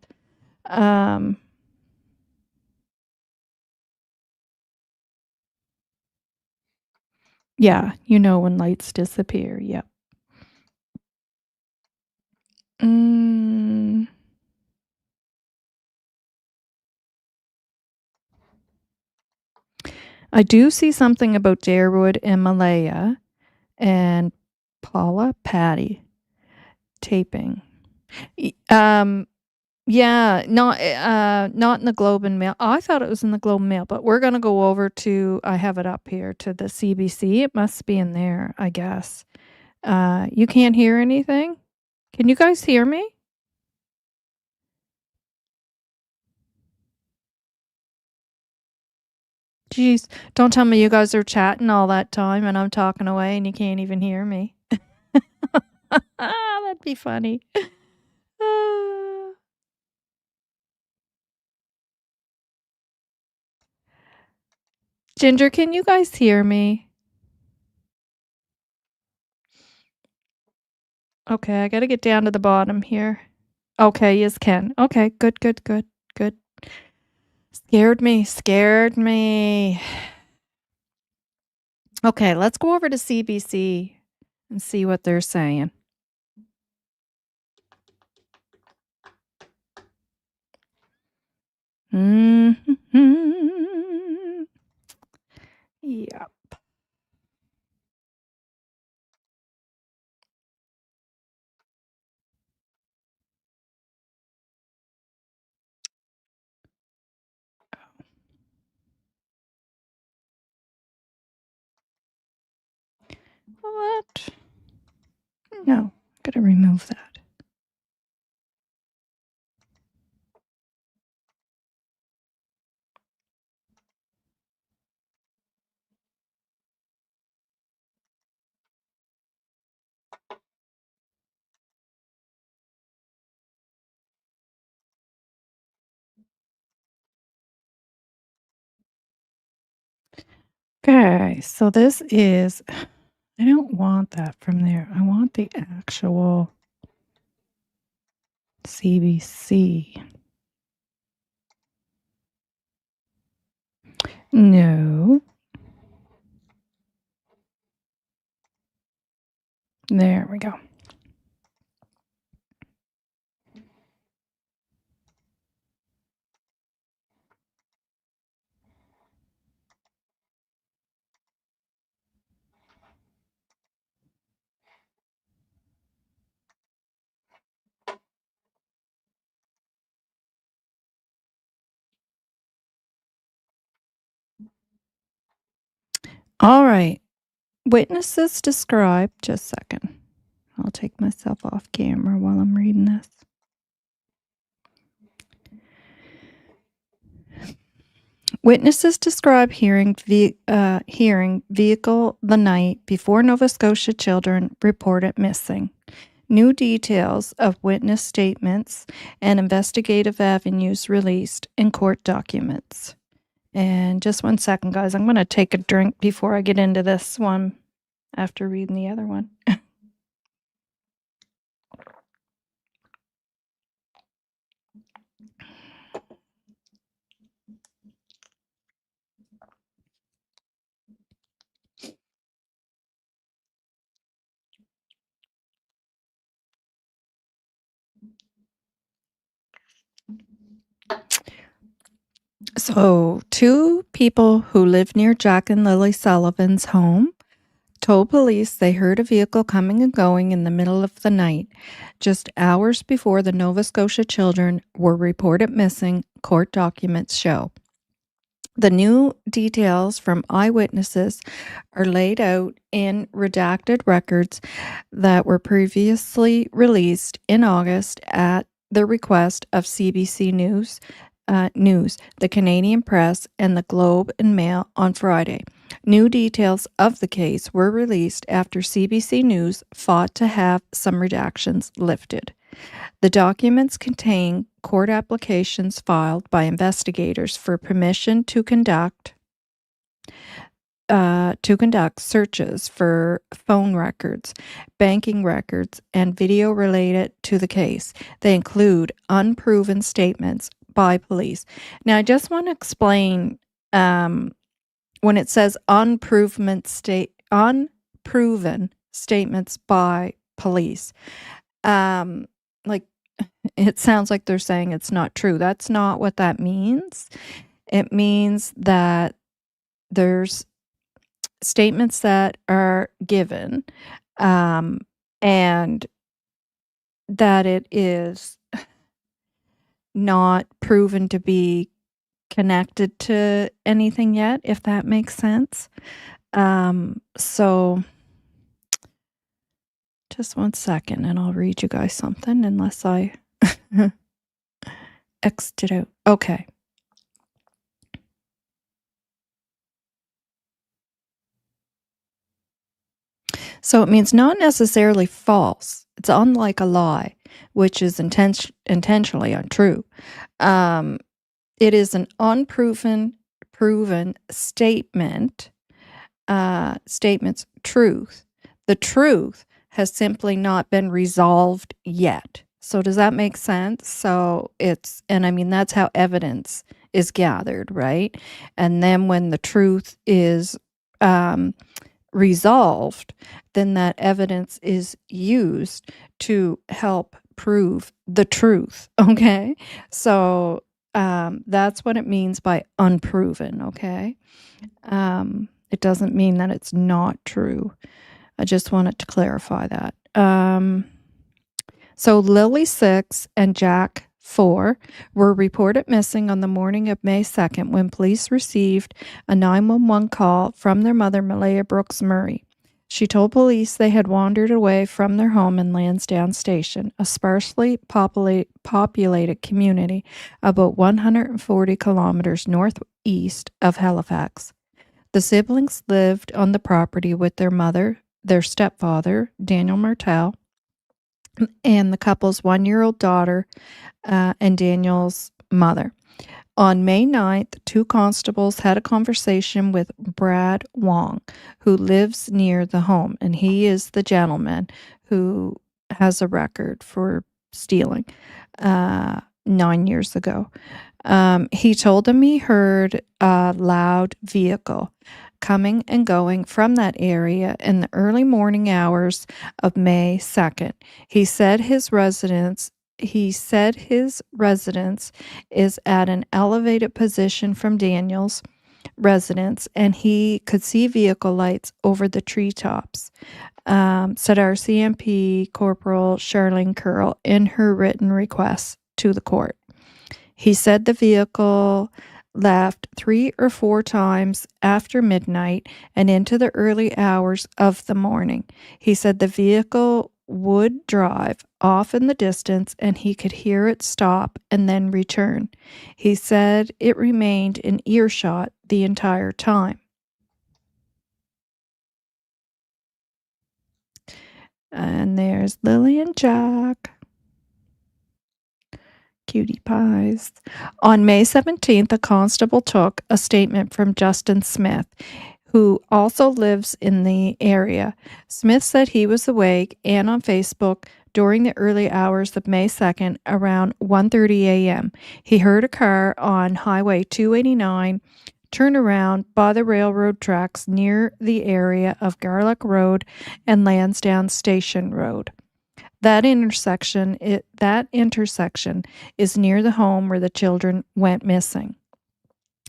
Um, yeah, when lights disappear. Yep. Mm, I do see something about Darewood and Malaya and Paula Patty taping. Yeah, not in the Globe and Mail. I thought it was in the Globe and Mail, but we're gonna go over to I have it up here to the CBC. It must be in there, I guess. You can't hear anything? Can you guys hear me? Jeez, don't tell me you guys are chatting all that time and I'm talking away and you can't even hear me. That'd be funny. Ginger, can you guys hear me? Okay, I gotta get down to the bottom here. Okay, yes, can. Okay, good, good, good, good. Scared me. Okay, let's go over to CBC and see what they're saying. Mm-hmm. Yep. What? No, gotta remove that. Okay, so this is, I don't want that from there. I want the actual CBC. No. There we go. All right. Witnesses describe, just a second. I'll take myself off camera while I'm reading this. Witnesses describe hearing vehicle the night before Nova Scotia children reported missing. New details of witness statements and investigative avenues released in court documents. And just 1 second, guys. I'm going to take a drink before I get into this one after reading the other one. So, two people who live near Jack and Lily Sullivan's home told police they heard a vehicle coming and going in the middle of the night, just hours before the Nova Scotia children were reported missing, court documents show. The new details from eyewitnesses are laid out in redacted records that were previously released in August at the request of CBC News, the Canadian Press, and the Globe and Mail on Friday. New details of the case were released after CBC News fought to have some redactions lifted. The documents contain court applications filed by investigators for permission to conduct searches for phone records, banking records, and video related to the case. They include unproven statements by police. Now, I just want to explain when it says unproven statements by police. Like, it sounds like they're saying it's not true. That's not what that means. It means that there's statements that are given, and that it is not proven to be connected to anything yet, if that makes sense. So just one second and I'll read you guys something, unless I X'd it out. Okay. So it means not necessarily false. It's unlike a lie, which is intentionally untrue. It is an proven statement. Statement's truth. The truth has simply not been resolved yet. So does that make sense? So and I mean, that's how evidence is gathered, right? And then when the truth is resolved, then that evidence is used to help prove the truth. Okay. So that's what it means by unproven. Okay. It doesn't mean that it's not true. I just wanted to clarify that. So Lily 6 and Jack 4 were reported missing on the morning of May 2nd when police received a 911 call from their mother, Malaya Brooks Murray. She told police they had wandered away from their home in Lansdowne Station, a sparsely populated community about 140 kilometers northeast of Halifax. The siblings lived on the property with their mother, their stepfather, Daniel Martel, and the couple's 1-year-old daughter, and Daniel's mother. On May 9th, 2 constables had a conversation with Brad Wong, who lives near the home, and he is the gentleman who has a record for stealing 9 years ago. He told them he heard a loud vehicle coming and going from that area in the early morning hours of May 2nd. He said his residence is at an elevated position from Daniel's residence, and he could see vehicle lights over the treetops, said RCMP Corporal Charlene Curl in her written request to the court. He said the vehicle left 3 or 4 times after midnight and into the early hours of the morning. He said the vehicle would drive off in the distance and he could hear it stop and then return. He said it remained in earshot the entire time. And there's Lily and Jack. Cutie pies. On May 17th, a constable took a statement from Justin Smith, who also lives in the area. Smith said he was awake and on Facebook during the early hours of May 2nd around 1:30 a.m. He heard a car on Highway 289 turn around by the railroad tracks near the area of Garlick Road and Lansdowne Station Road. That intersection is near the home where the children went missing.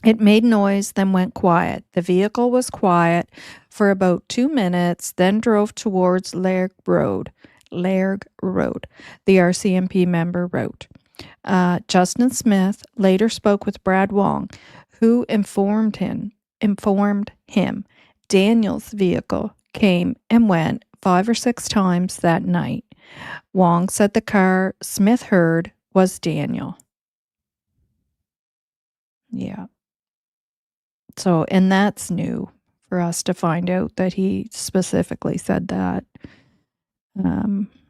It made noise, then went quiet. The vehicle was quiet for about 2 minutes, then drove towards Lairg Road, the RCMP member wrote. Justin Smith later spoke with Brad Wong, who informed him Daniel's vehicle came and went 5 or 6 times that night. Wong said the car Smith heard was Daniel. Yeah. So, and that's new for us to find out that he specifically said that.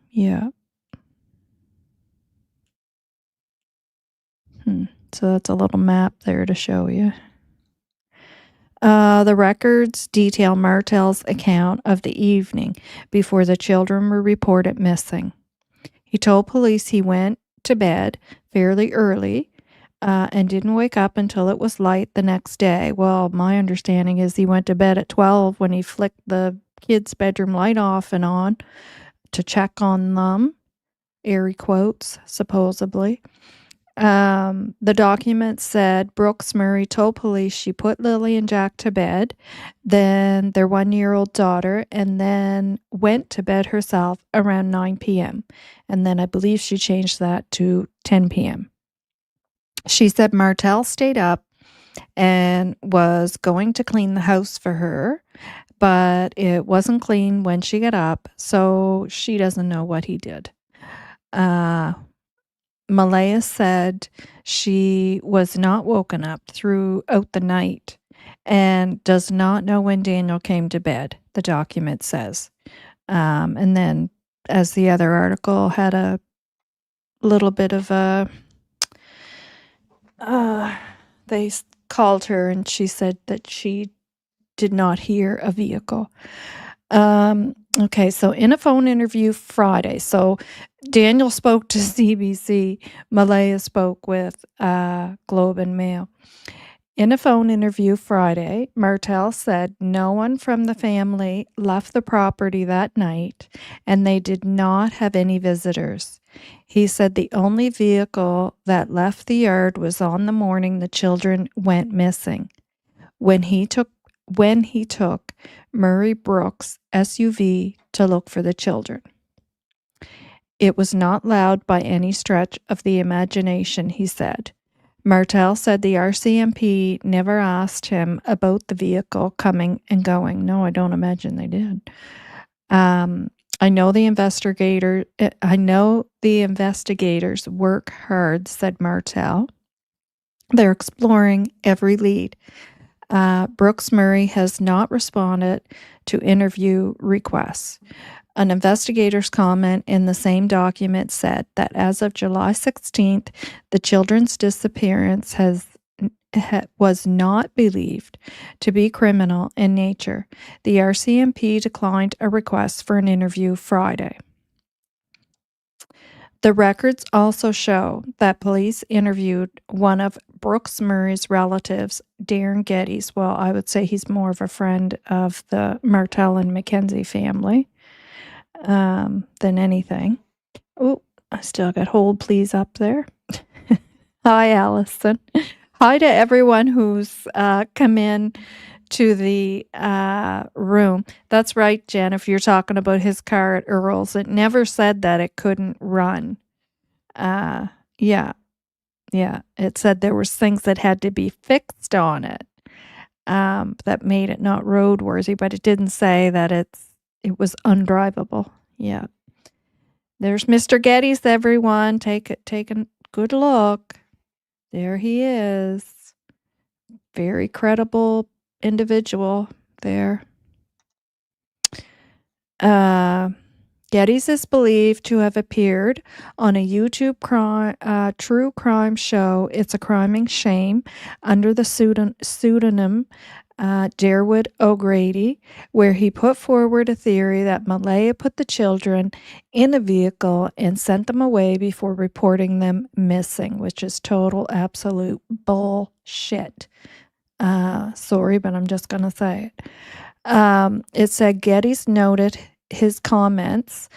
Yeah. So that's a little map there to show you. The records detail Martel's account of the evening before the children were reported missing. He told police he went to bed fairly early and didn't wake up until it was light the next day. Well, my understanding is he went to bed at 12 when he flicked the kids' bedroom light off and on to check on them, airy quotes, supposedly. The document said Brooks Murray told police she put Lily and Jack to bed, then their 1-year-old daughter, and then went to bed herself around 9 p.m. And then I believe she changed that to 10 p.m. She said Martel stayed up and was going to clean the house for her, but it wasn't clean when she got up, so she doesn't know what he did. Malaya said she was not woken up throughout the night and does not know when Daniel came to bed, the document says. And then, as the other article had a little bit of a... they called her and she said that she did not hear a vehicle. Okay, so in a phone interview Friday, so Daniel spoke to CBC, Malaya spoke with Globe and Mail. In a phone interview Friday, Martel said no one from the family left the property that night and they did not have any visitors. He said the only vehicle that left the yard was on the morning the children went missing, when he took Murray Brooks' SUV to look for the children. It was not loud by any stretch of the imagination, he said. Martel said the RCMP never asked him about the vehicle coming and going. No, I don't imagine they did. I know the investigators work hard, said Martel. They're exploring every lead. Brooks Murray has not responded to interview requests. An investigator's comment in the same document said that as of July 16th, the children's disappearance was not believed to be criminal in nature. The RCMP declined a request for an interview Friday. The records also show that police interviewed one of Brooks Murray's relatives, Darren Geddes. Well, I would say he's more of a friend of the Martel and Mackenzie family than anything. Oh, I still got hold please up there. Hi, Allison. Hi to everyone who's come in to the room. That's right, Jen, if you're talking about his car at Earl's, it never said that it couldn't run. Yeah, it said there was things that had to be fixed on it that made it not roadworthy, but it didn't say that it was undrivable. Yeah. There's Mr. Geddes, everyone. Take a good look. There he is. Very credible individual there. Geddes is believed to have appeared on a YouTube true crime show, It's a Crime and Shame, under the pseudonym Derwood O'Grady, where he put forward a theory that Malaya put the children in a vehicle and sent them away before reporting them missing, which is total, absolute bullshit. Sorry, but I'm just going to say it. It said Geddes noted his comments.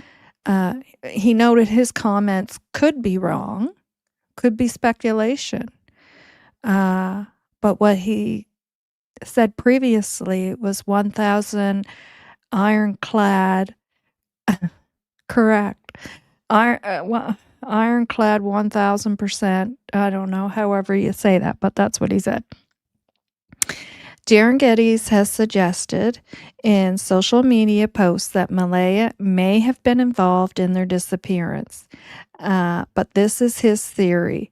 He noted his comments could be wrong, could be speculation. But what he said previously was 1,000 ironclad, correct. Ironclad 1,000%. I don't know, however you say that, but that's what he said. Darren Geddes has suggested in social media posts that Malaya may have been involved in their disappearance, but this is his theory.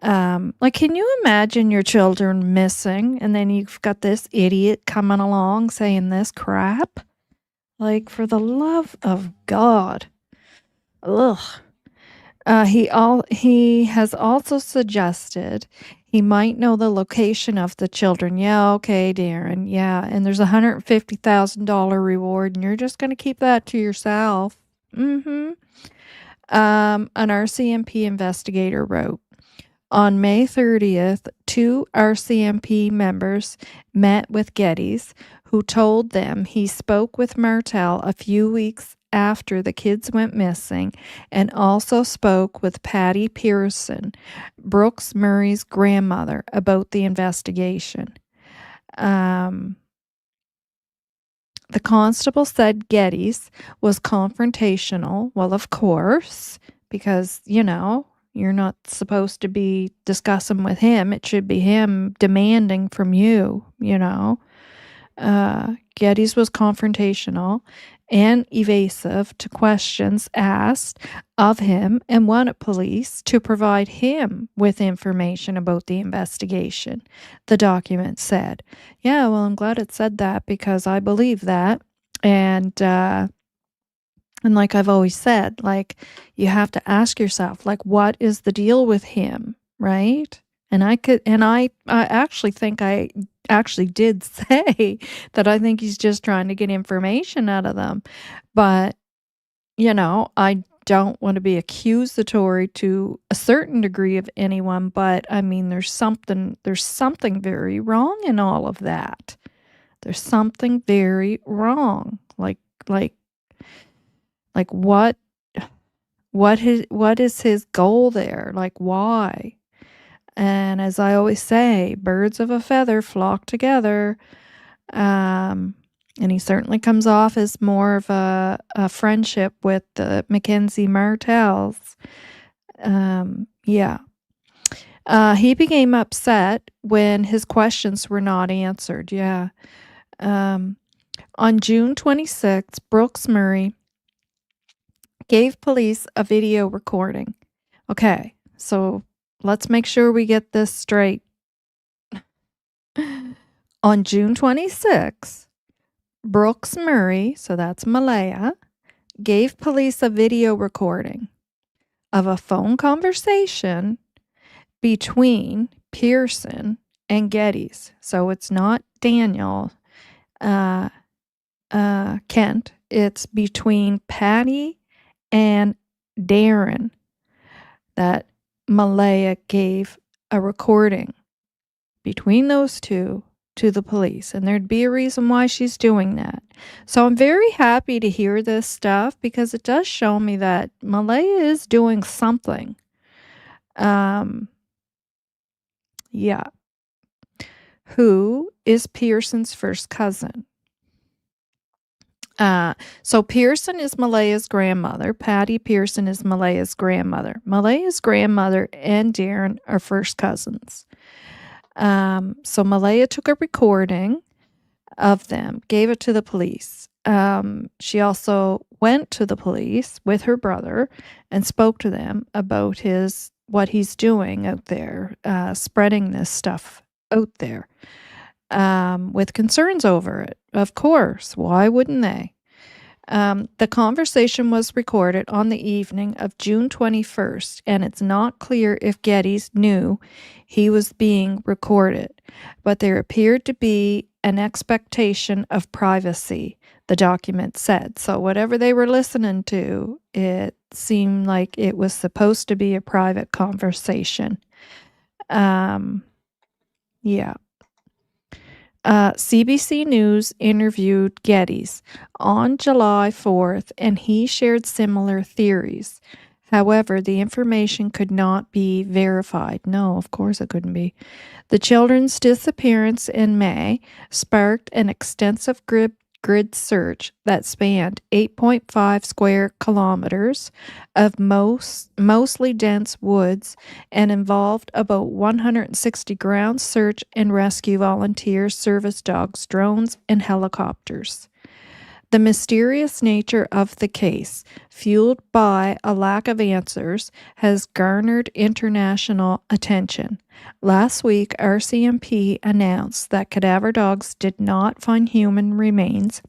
Like, can you imagine your children missing and then you've got this idiot coming along saying this crap? Like, for the love of God. Ugh. He has also suggested he might know the location of the children. Yeah, okay, Darren. Yeah, and there's $150,000 reward, and you're just going to keep that to yourself. Mm-hmm. An RCMP investigator wrote, on May 30th, 2 RCMP members met with Geddes, who told them he spoke with Martel a few weeks after the kids went missing and also spoke with Patty Pearson, Brooks Murray's grandmother, about the investigation. The constable said Geddes was confrontational. Well, of course, because, you're not supposed to be discussing with him. It should be him demanding from you, Geddes was confrontational and evasive to questions asked of him and wanted police to provide him with information about the investigation, the document said. Yeah, well, I'm glad it said that because I believe that. And like I've always said, like, you have to ask yourself, like, what is the deal with him, right? And I actually think I actually did say that I think he's just trying to get information out of them. But, I don't want to be accusatory to a certain degree of anyone, but I mean, there's something very wrong in all of that. There's something very wrong. Like what is his goal there? Like, why? And as I always say, birds of a feather flock together. And he certainly comes off as more of a friendship with the Mackenzie Martels. Yeah. He became upset when his questions were not answered. Yeah. On June 26th, Brooks Murray gave police a video recording. Okay, so let's make sure we get this straight. On June 26th, Brooks Murray, so that's Malaya, gave police a video recording of a phone conversation between Pearson and Geddes. So it's not Daniel Kent. It's between Patty and Darren that Malaya gave a recording between those two to the police, and there'd be a reason why she's doing that. So I'm very happy to hear this stuff because it does show me that Malaya is doing something. Yeah. Who is Pearson's first cousin? So Pearson is Malaya's grandmother. Patty Pearson is Malaya's grandmother. Malaya's grandmother and Darren are first cousins. So Malaya took a recording of them, gave it to the police. She also went to the police with her brother and spoke to them about what he's doing out there, spreading this stuff out there. With concerns over it. Of course, why wouldn't they? The conversation was recorded on the evening of June 21st, and it's not clear if Geddes knew he was being recorded, but there appeared to be an expectation of privacy, the document said. So whatever they were listening to, it seemed like it was supposed to be a private conversation. Yeah. CBC News interviewed Geddes on July 4th, and he shared similar theories. However, the information could not be verified. No, of course it couldn't be. The children's disappearance in May sparked an extensive grid search that spanned 8.5 square kilometers of mostly dense woods and involved about 160 ground search and rescue volunteers, service dogs, drones, and helicopters. The mysterious nature of the case, fueled by a lack of answers, has garnered international attention. Last week, RCMP announced that cadaver dogs did not find human remains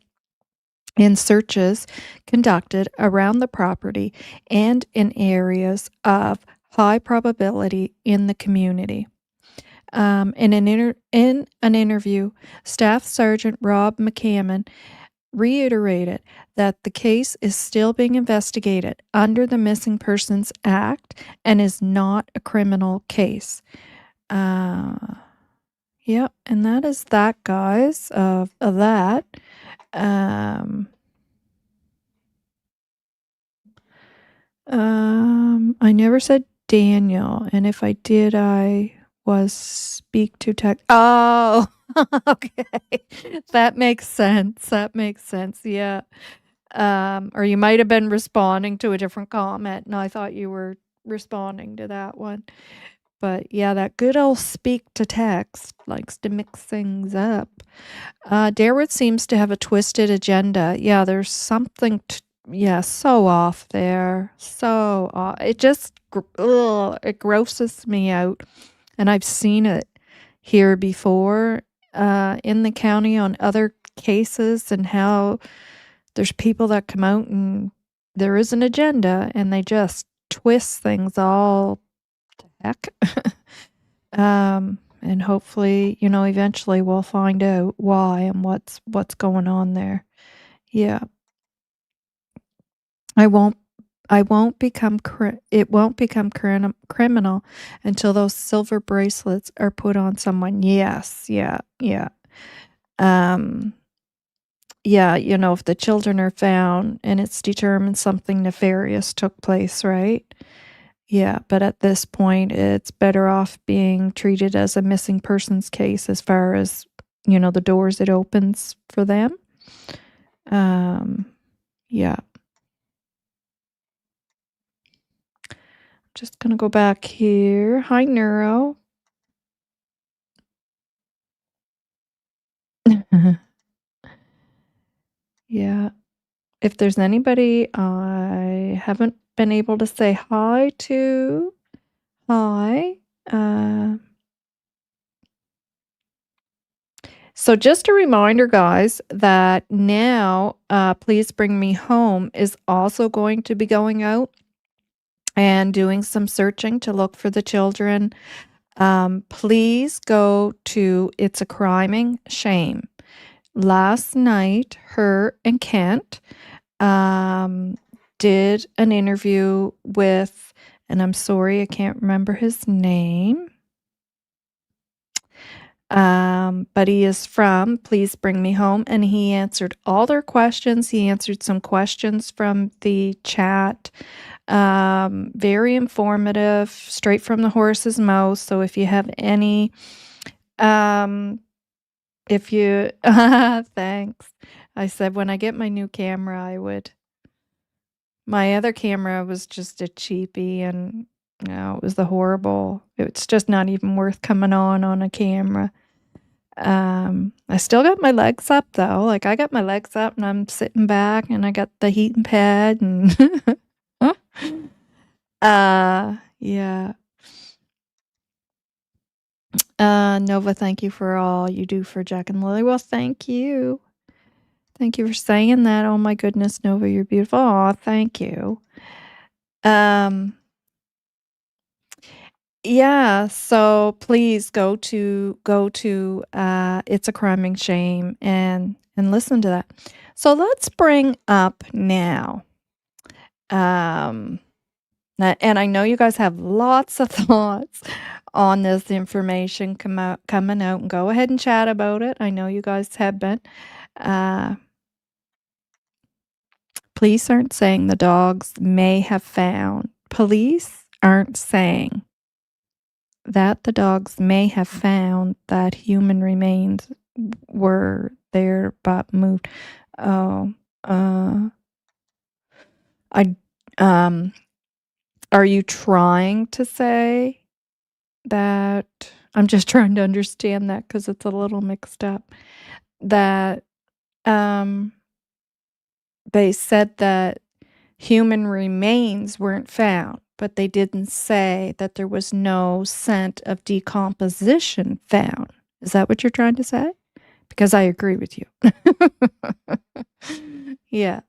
in searches conducted around the property and in areas of high probability in the community. In an interview, Staff Sergeant Rob McCammon reiterated that the case is still being investigated under the Missing Persons Act and is not a criminal case. Yep, and that is that, guys, of that. I never said Daniel, and if I did, I was speak to tech. Oh, okay. That makes sense. Yeah. Or you might have been responding to a different comment, and I thought you were responding to that one. But yeah, that good old speak to text likes to mix things up. Darwood seems to have a twisted agenda. Yeah, there's something so off there. So off. It just it grosses me out. And I've seen it here before in the county on other cases, and how there's people that come out and there is an agenda and they just twist things all to heck. And hopefully, eventually we'll find out why and what's going on there. Yeah. I won't become it won't become criminal until those silver bracelets are put on someone. Yes. Yeah. Um yeah, if the children are found and it's determined something nefarious took place, right? Yeah, but at this point, it's better off being treated as a missing persons case as far as, the doors it opens for them. Yeah. Just going to go back here. Hi, Neuro. Yeah. If there's anybody I haven't been able to say hi to, hi. So just a reminder, guys, that now Please Bring Me Home is also going to be going out and doing some searching to look for the children. Please go to It's a Criming Shame. Last night, her and Kent did an interview with, and I'm sorry, I can't remember his name. But he is from Please Bring Me Home, and he answered all their questions. He answered some questions from the chat. Very informative, straight from the horse's mouth. So if you have any, if you, thanks. I said when I get my new camera, I would. My other camera was just a cheapie, and it was the horrible. It's just not even worth coming on a camera. I still got my legs up though. Like I got my legs up and I'm sitting back and I got the heating pad and yeah. Novah, thank you for all you do for Jack and Lily. Well, thank you. Thank you for saying that. Oh my goodness, Novah, you're beautiful. Aw, thank you. Yeah, so please go to It's a Criming Shame and listen to that. So let's bring up now. And I know you guys have lots of thoughts on this information coming out, and go ahead and chat about it. I know you guys have been. Police aren't saying the dogs may have found. Police aren't saying that the dogs may have found that human remains were there but moved. Oh, are you trying to say that? I'm just trying to understand that because it's a little mixed up. That They said that human remains weren't found, but they didn't say that there was no scent of decomposition found. Is that what you're trying to say? Because I agree with you. Yeah.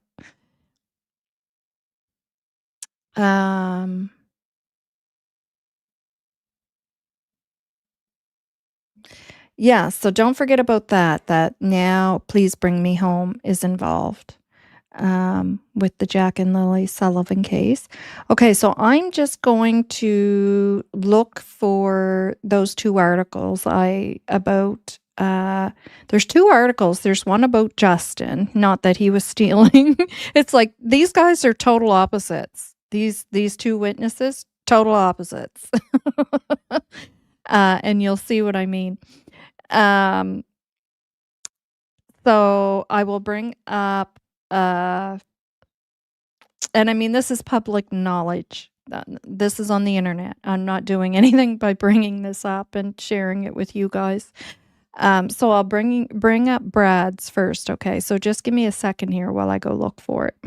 Um, yeah, so don't forget about that, that Now Please Bring Me Home is involved with the Jack and Lily Sullivan case. Okay, so I'm just going to look for those two articles there's two articles. There's one about Justin, not that he was stealing. It's like these guys are total opposites. These two witnesses, total opposites. And you'll see what I mean. Um, so I will bring up and I mean, this is public knowledge. This is on the internet. I'm not doing anything by bringing this up and sharing it with you guys. So I'll bring up Brad's first. Okay, so just give me a second here while I go look for it.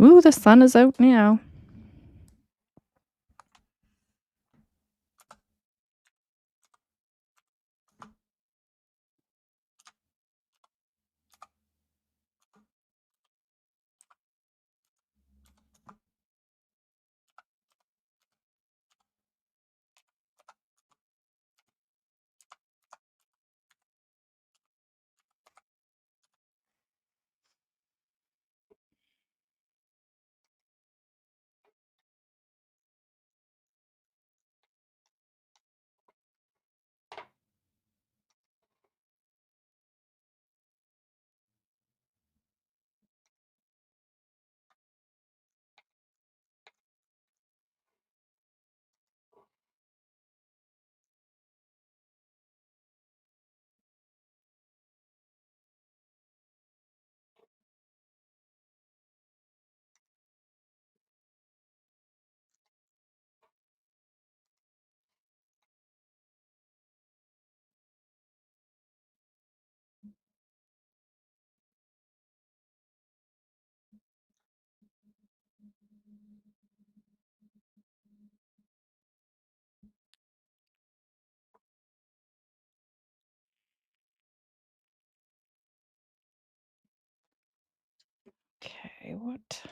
Ooh, the sun is out now. Okay, what?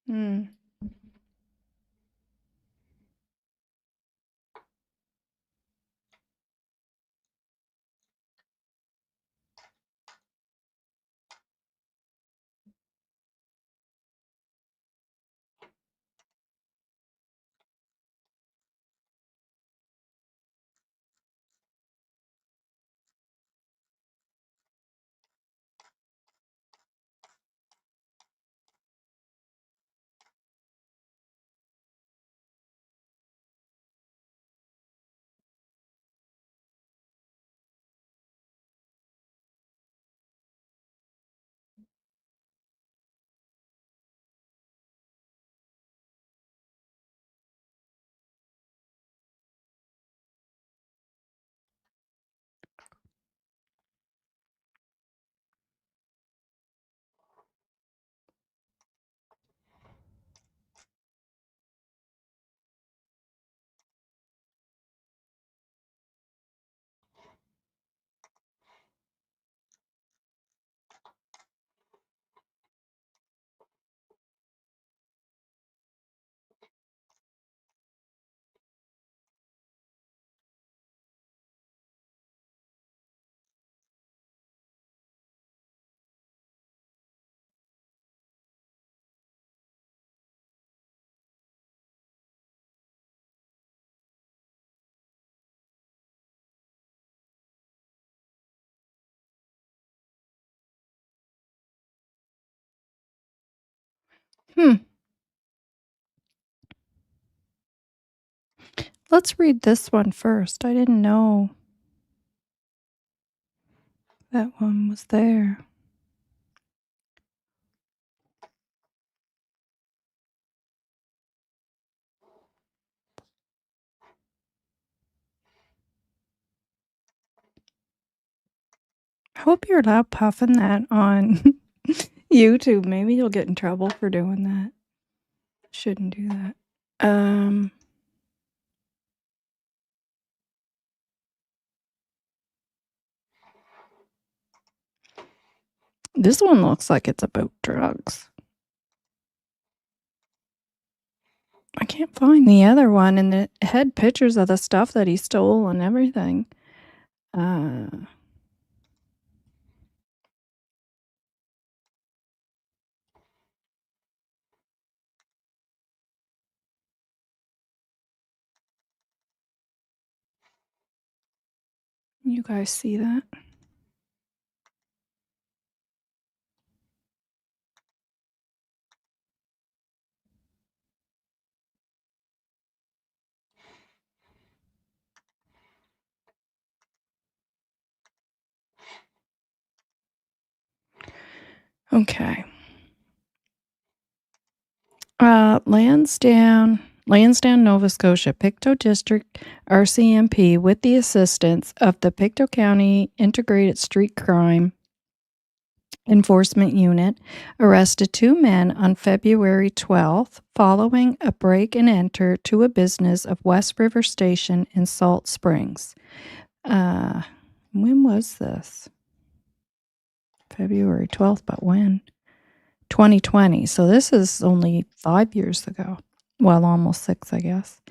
Hmm. Hmm. Let's read this one first. I didn't know that one was there. I hope you're loud puffing that on YouTube. Maybe you'll get in trouble for doing that. Shouldn't do that. This one looks like it's about drugs. I can't find the other one, and it had pictures of the stuff that he stole and everything. You guys see that? Okay. Lansdowne, Nova Scotia, Pictou District RCMP, with the assistance of the Pictou County Integrated Street Crime Enforcement Unit, arrested 2 men on February 12th following a break and enter to a business of West River Station in Salt Springs. When was this? February 12th, but when? 2020. So this is only 5 years ago. Well, almost 6, I guess.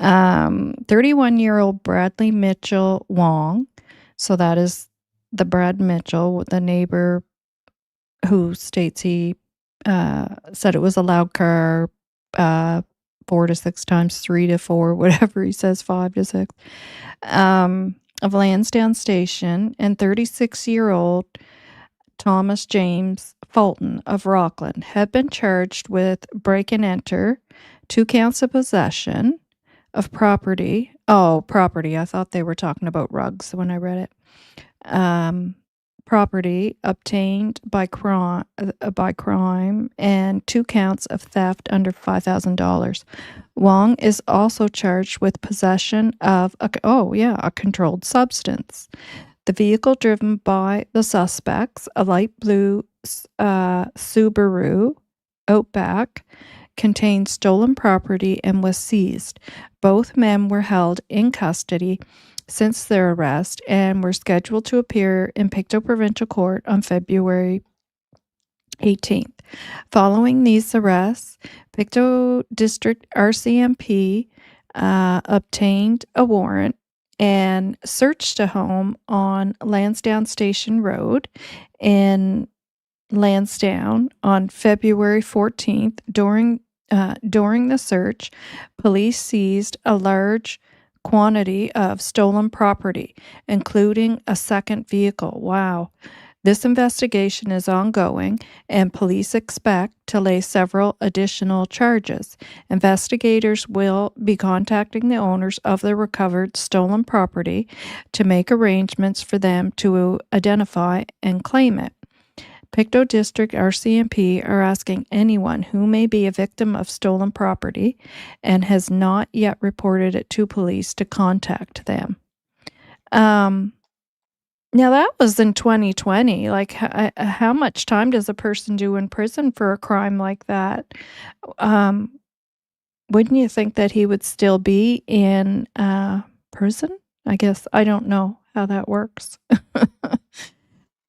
31-year-old Bradley Mitchell Wong. So that is the Brad Mitchell, the neighbor who states he said it was a loud car 4 to 6 times, 3 to 4, whatever he says, 5 to 6, of Lansdowne Station, and 36-year-old Thomas James Fulton of Rockland had been charged with break and enter, 2 counts of possession of property. Oh, property. I thought they were talking about rugs when I read it. Property obtained by crime, and 2 counts of theft under $5,000. Wong is also charged with possession of a controlled substance. The vehicle driven by the suspects, a light blue Subaru Outback, contained stolen property and was seized. Both men were held in custody since their arrest and were scheduled to appear in Pictou Provincial Court on February 18th. Following these arrests, Pictou District RCMP obtained a warrant and searched a home on Lansdowne Station Road in Lansdowne on February 14th. During the search, police seized a large quantity of stolen property, including a second vehicle. Wow. This investigation is ongoing, and police expect to lay several additional charges. Investigators will be contacting the owners of the recovered stolen property to make arrangements for them to identify and claim it. Pictou District RCMP are asking anyone who may be a victim of stolen property and has not yet reported it to police to contact them. Now, that was in 2020. Like, how much time does a person do in prison for a crime like that? Wouldn't you think that he would still be in prison? I guess I don't know how that works.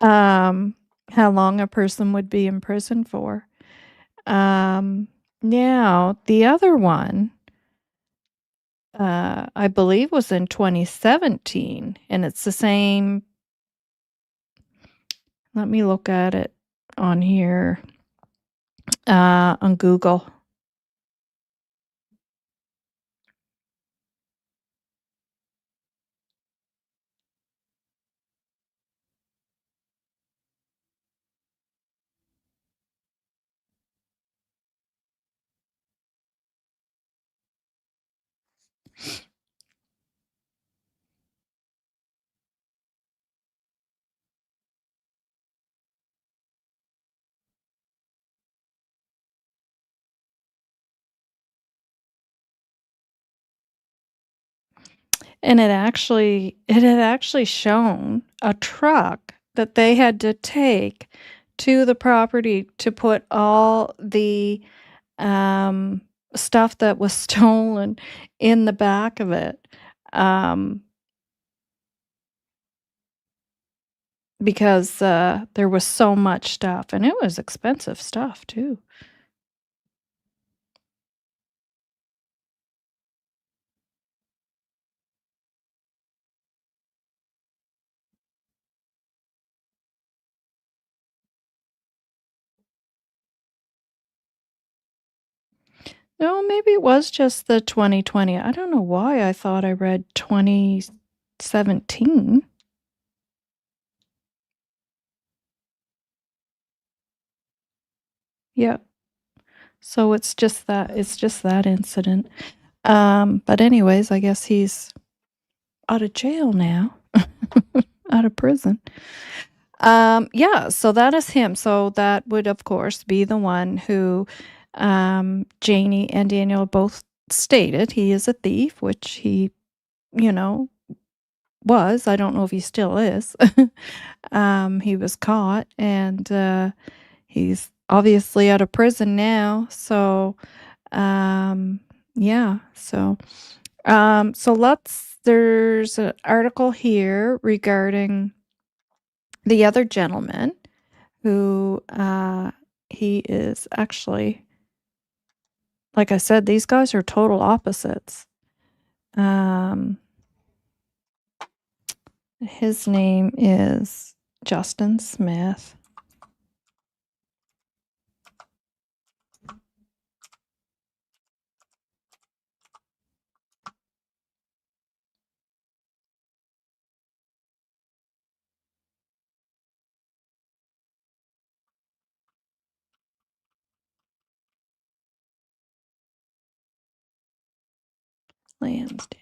How long a person would be in prison for. Now, the other one, I believe, was in 2017, and it's the same. Let me look at it on here on Google. And it had actually shown a truck that they had to take to the property to put all the, um, stuff that was stolen in the back of it, um, because, there was so much stuff, and it was expensive stuff too. No, maybe it was just the 2020. I don't know why I thought I read 2017. Yep. So it's just that incident. But anyways, I guess he's out of jail now, out of prison. Yeah, so that is him. So that would, of course, be the one who Janie and Daniel both stated he is a thief, which he, you know, was. I don't know if he still is. He was caught, and he's obviously out of prison now. So, um, yeah. So there's an article here regarding the other gentleman who, he is actually, like I said, these guys are total opposites. Um, his name is Justin Smith. Lansdowne.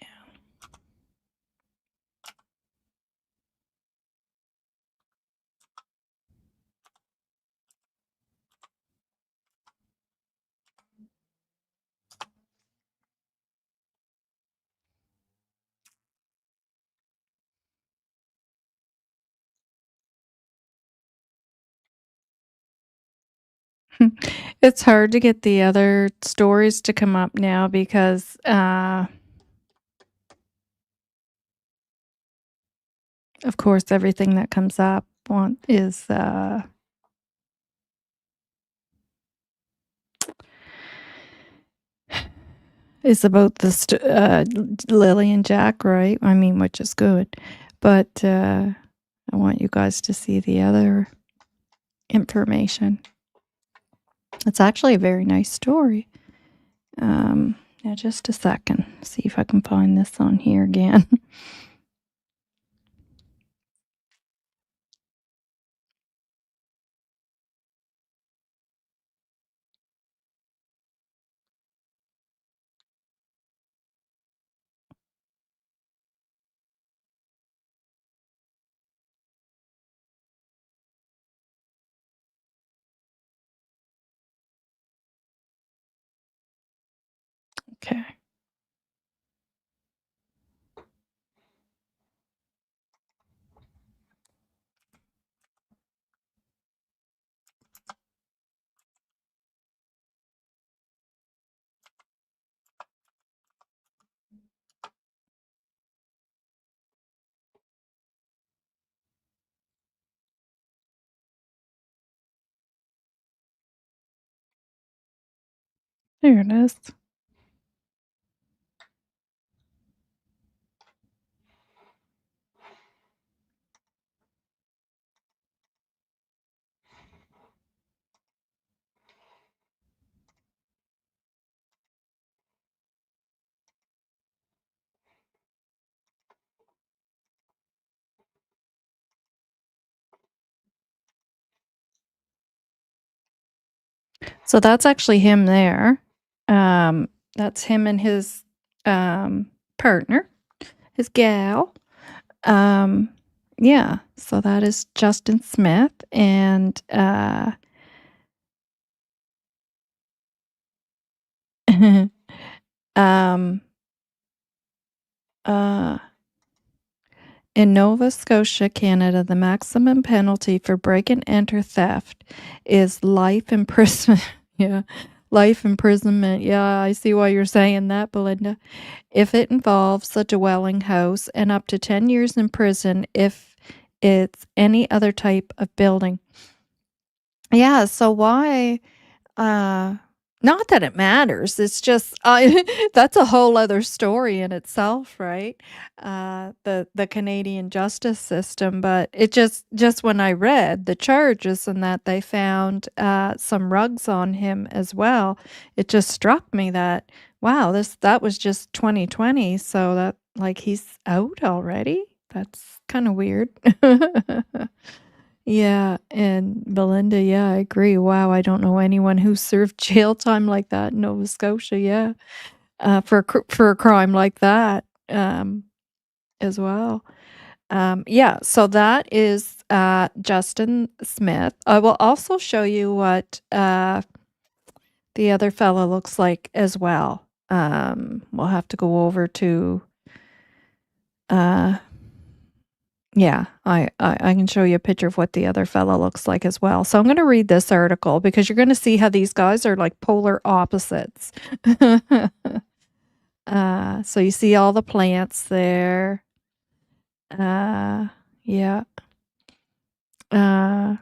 It's hard to get the other stories to come up now because, of course, everything that comes up is about Lily and Jack, right? I mean, which is good, but I want you guys to see the other information. It's actually a very nice story. Yeah, just a second. See if I can find this on here again. Okay. There it is. So that's actually him there. That's him and his partner, his gal. Um, yeah, so that is Justin Smith, and um, In Nova Scotia, Canada, the maximum penalty for break and enter theft is life imprisonment. Yeah, life imprisonment. Yeah, I see why you're saying that, Belinda. If it involves a dwelling house, and up to 10 years in prison if it's any other type of building. Yeah, so why uh, not that it matters, it's just I that's a whole other story in itself, right? The Canadian justice system, but it just when I read the charges and that they found, some rugs on him as well, it just struck me that, wow, that was just 2020, so that like, he's out already? That's kinda weird. Yeah, and Belinda, yeah, I agree. Wow, I don't know anyone who served jail time like that in Nova Scotia, yeah, for a crime like that, as well. Yeah, so that is, Justin Smith. I will also show you what, the other fellow looks like as well. We'll have to go over to, uh yeah, I can show you a picture of what the other fellow looks like as well. So I'm gonna read this article because you're gonna see how these guys are like polar opposites. So you see all the plants there. Yeah. Uh,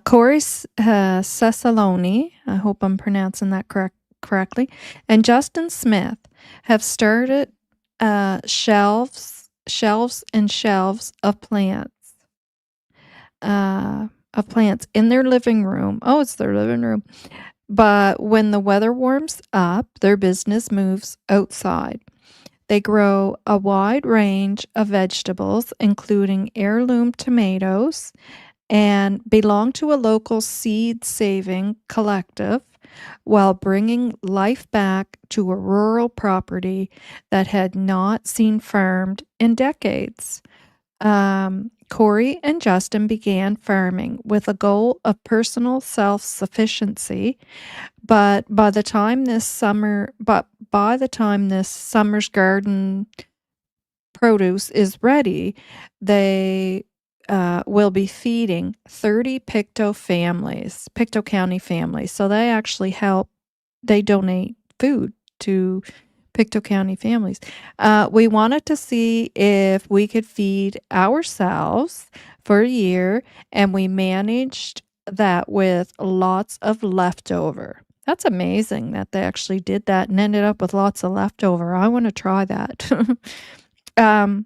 Corey Cessaloni, I hope I'm pronouncing that correctly, and Justin Smith have started shelves and shelves of plants in their living room. Oh, it's their living room. But when the weather warms up, their business moves outside. They grow a wide range of vegetables, including heirloom tomatoes, and belong to a local seed saving collective while bringing life back to a rural property that had not seen farmed in decades. Corey and Justin began farming with a goal of personal self-sufficiency, but by the time this summer's garden produce is ready, they will be feeding 30 Pictou County families. So they donate food to Pictou County families. We wanted to see if we could feed ourselves for a year, and we managed that with lots of leftover. That's amazing that they actually did that and ended up with lots of leftover. I want to try that. um,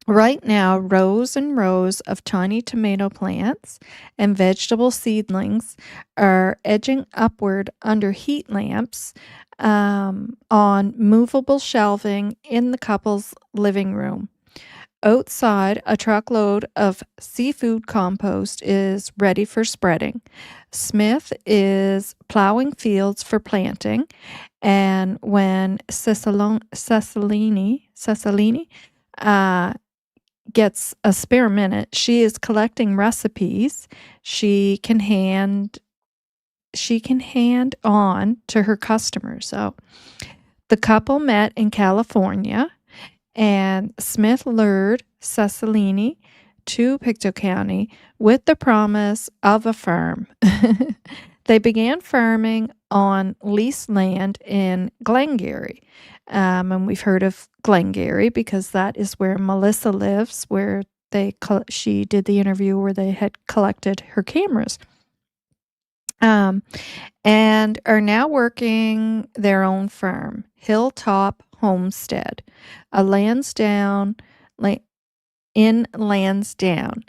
Right now, rows and rows of tiny tomato plants and vegetable seedlings are edging upward under heat lamps on movable shelving in the couple's living room. Outside, a truckload of seafood compost is ready for spreading. Smith is plowing fields for planting, and when Cecilini gets a spare minute, she is collecting recipes she can hand on to her customers. So the couple met in California, and Smith lured Cecilini to Pictou County with the promise of a farm. They began farming on leased land in Glengarry. And we've heard of Glengarry because that is where Melissa lives, where she did the interview where they had collected her cameras. And are now working their own farm, Hilltop Homestead, a in Lansdowne.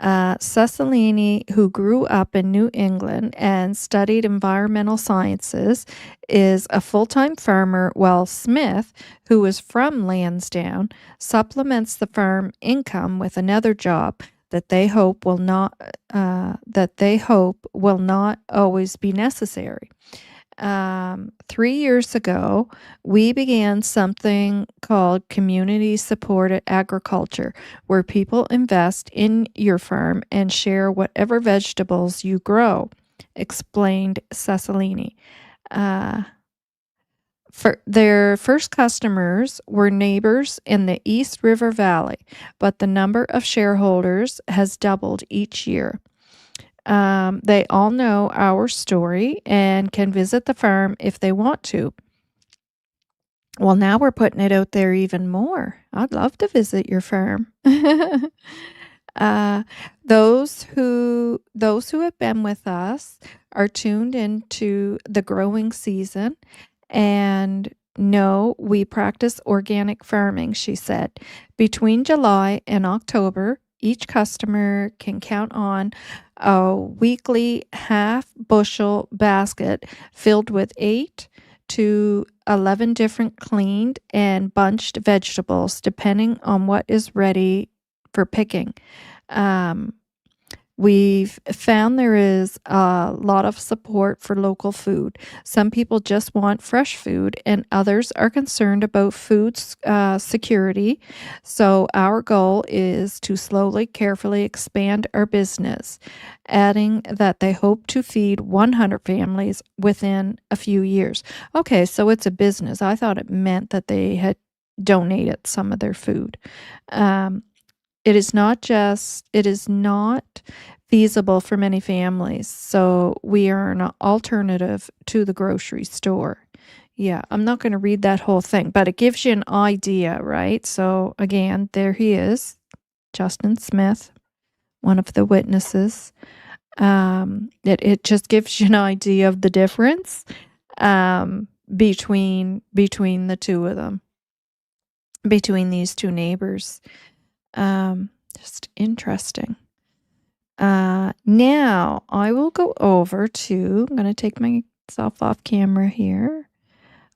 Cecilini, who grew up in New England and studied environmental sciences, is a full-time farmer, while Smith, who is from Lansdowne, supplements the farm income with another job that they hope will not always be necessary. 3 years ago, we began something called community supported agriculture, where people invest in your farm and share whatever vegetables you grow, explained Cecilini. For their first customers were Neighbours in the East River Valley, but the number of shareholders has doubled each year. They all know our story and can visit the farm if they want to. Well, now we're putting it out there even more. I'd love to visit your farm. uh, those who have been with us are tuned into the growing season and know we practice organic farming, she said. Between July and October, each customer can count on a weekly half bushel basket filled with 8 to 11 different cleaned and bunched vegetables, depending on what is ready for picking. Um, We've found there is a lot of support for local food. Some people just want fresh food, and others are concerned about food security. So, our goal is to slowly, carefully expand our business, adding that they hope to feed 100 families within a few years. Okay, so it's a business. I thought it meant that they had donated some of their food. Um, it is not feasible for many families, so we are an alternative to the grocery store. Yeah, I'm not going to read that whole thing, but it gives you an idea, right? So again, there he is, Justin Smith, one of the witnesses. It just gives you an idea of the difference between the two of them, between these two neighbors. Just interesting. Now I will go over to, I'm going to take myself off camera here.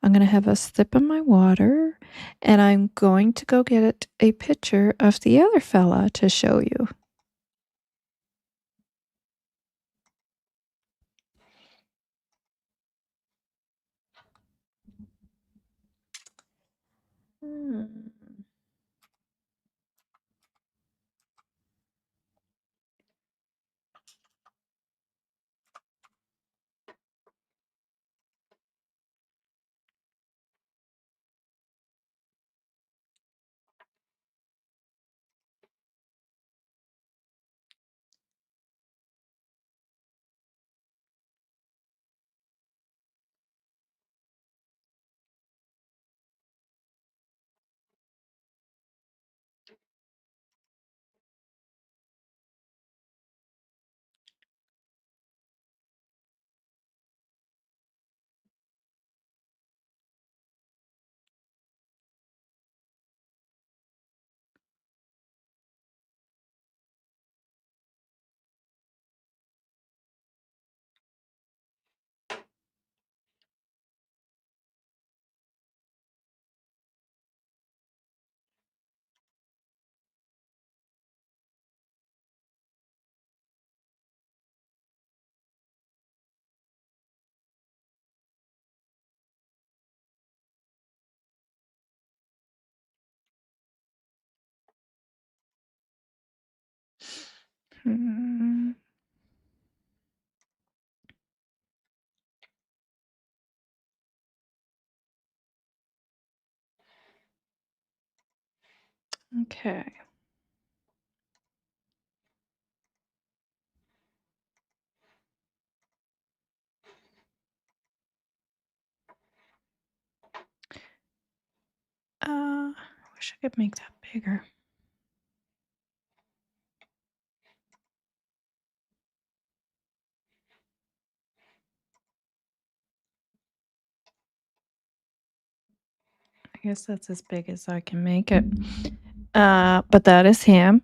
I'm going to have a sip of my water, and I'm going to go get a picture of the other fella to show you. Hmm. Hmm. Okay. I wish I could make that bigger. I guess that's as big as I can make it. But that is him.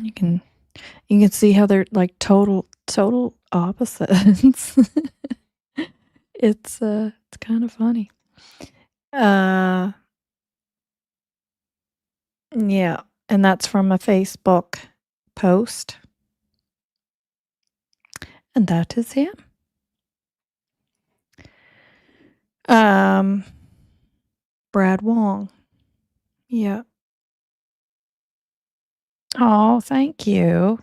You can see how they're like total opposites. It's kind of funny. Yeah, and that's from a Facebook post. And that is him. Brad Wong. Yeah. Oh, thank you.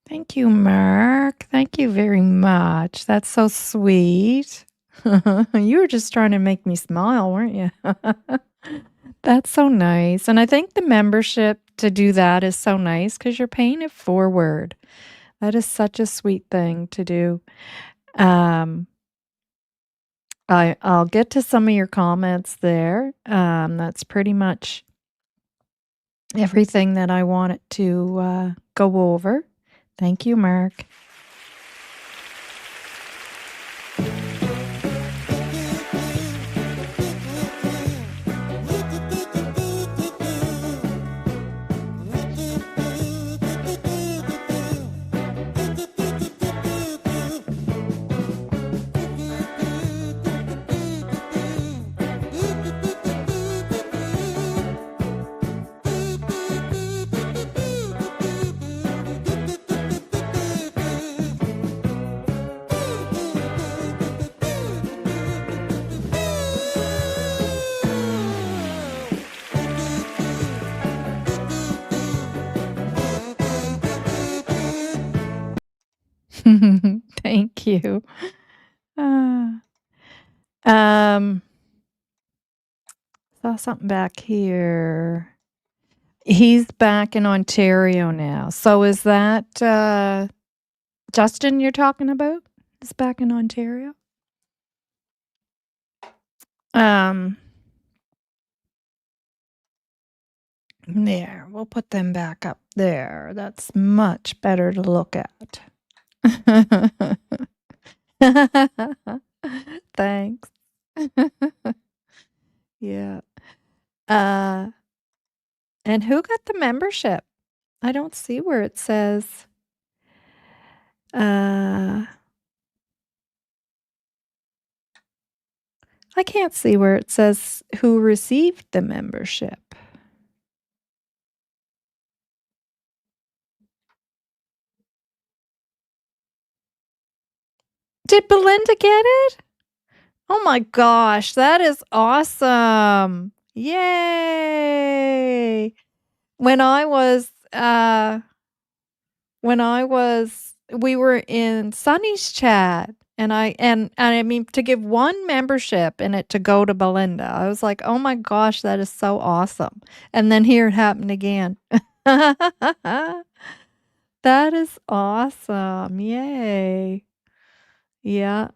Thank you, Mark. Thank you very much. That's so sweet. You were just trying to make me smile, weren't you? That's so nice. And I think the membership to do that is so nice because you're paying it forward. That is such a sweet thing to do. Um, I'll get to some of your comments there. That's pretty much everything that I wanted to go over. Thank you, Mark. Thank you. Uh, um, saw something back here. He's back in Ontario now. So is that Justin you're talking about? Is back in Ontario? There, we'll put them back up there. That's much better to look at. Thanks. Yeah. And who got the membership? I don't see where it says. I can't see where it says who received the membership. Did Belinda get it? Oh my gosh, that is awesome. Yay. When I was we were in Sunny's chat and I mean to give one membership and it to go to Belinda. I was like, "Oh my gosh, that is so awesome." And then here it happened again. That is awesome. Yay. Yeah.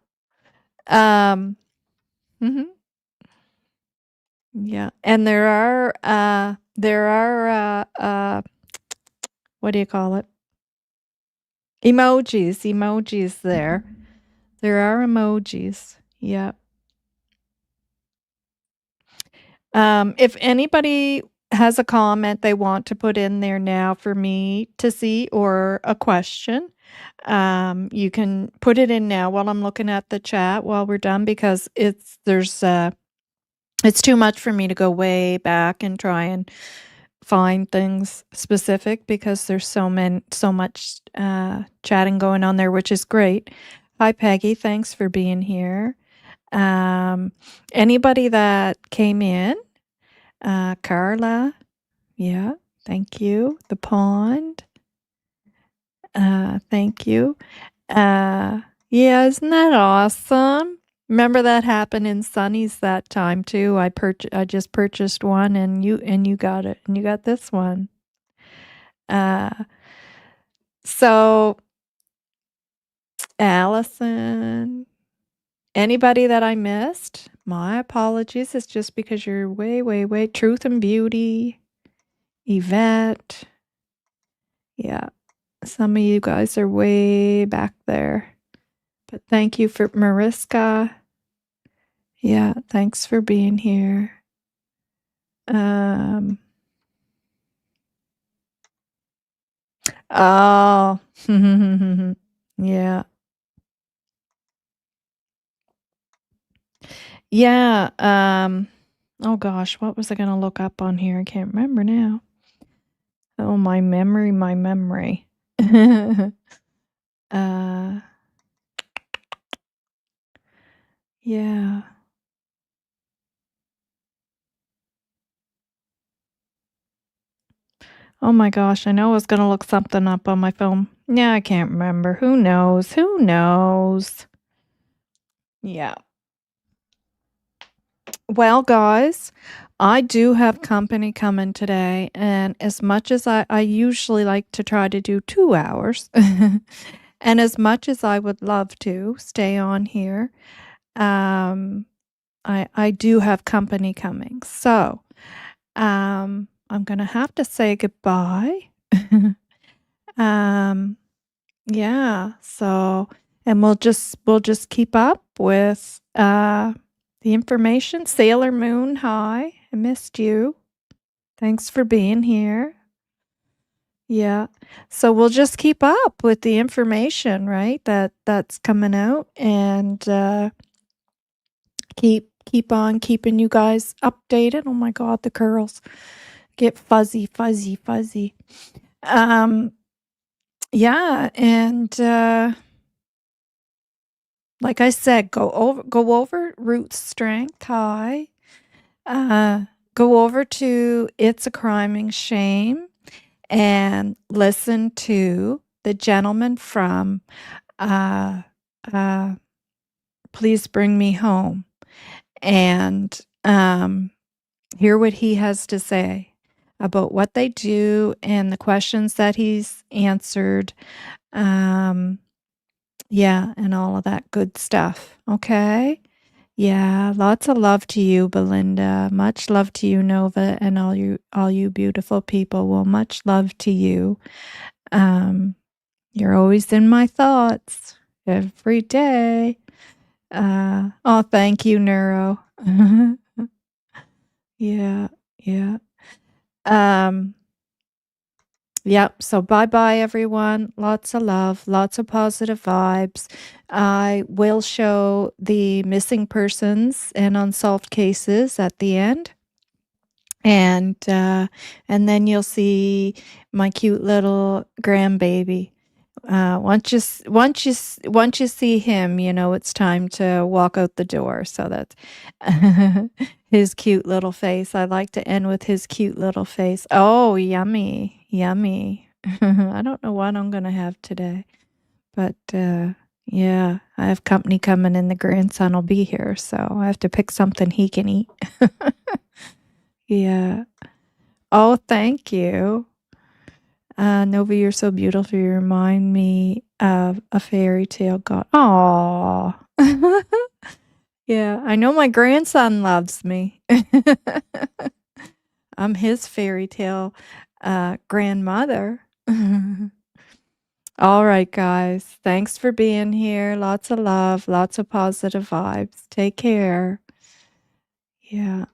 Mhm. Yeah. And there are what do you call it? Emojis there. There are emojis. Yeah. If anybody has a comment they want to put in there now for me to see or a question, you can put it in now while I'm looking at the chat while we're done because it's too much for me to go way back and try and find things specific because there's so much chatting going on there, which is great. Hi, Peggy. Thanks for being here. Anybody that came in, Carla, yeah, thank you. The Pond, thank you. Yeah, isn't that awesome? Remember that happened in Sunny's that time too. I just purchased one and you got it and you got this one. So Allison, anybody that I missed, my apologies. It's just because you're way Truth and Beauty, Yvette. Yeah, some of you guys are way back there. But thank you for Mariska. Yeah, thanks for being here. Oh, yeah. Yeah, oh gosh, what was I gonna look up on here? I can't remember now. Oh, my memory. Uh, yeah. Oh my gosh, I know I was gonna look something up on my phone. Yeah, I can't remember. Who knows? Who knows? Yeah. Well, guys, I do have company coming today, and as much as I usually like to try to do 2 hours, and as much as I would love to stay on here, um, I do have company coming. So, I'm gonna have to say goodbye. Um, yeah, so and we'll just keep up with, the information. Sailor Moon, hi, I missed you. Thanks for being here. Yeah. So we'll just keep up with the information, right, that's coming out and, keep on keeping you guys updated. Oh my god, the curls get fuzzy, fuzzy, fuzzy. Yeah, and, like I said, go over Root Strength High. Go over to It's a Criming Shame and listen to the gentleman from uh, uh, Please Bring Me Home and hear what he has to say about what they do and the questions that he's answered. Yeah, and all of that good stuff. Okay. Yeah, lots of love to you, Belinda. Much love to you, Nova, and all you beautiful people. Well, much love to you. Um, you're always in my thoughts every day. Oh, thank you, Neuro. Yeah, yeah. Um, Yep. So bye bye, everyone. Lots of love, lots of positive vibes. I will show the missing persons and unsolved cases at the end. And then you'll see my cute little grandbaby. Once you see him, you know it's time to walk out the door. So that's his cute little face. I like to end with his cute little face. Oh, yummy, yummy. I don't know what I'm gonna have today, but yeah, I have company coming, and the grandson will be here, so I have to pick something he can eat. Yeah. Oh, thank you. Nova, you're so beautiful. You remind me of a fairy tale god. Aw. Yeah, I know my grandson loves me. I'm his fairy tale grandmother. All right, guys. Thanks for being here. Lots of love, lots of positive vibes. Take care. Yeah.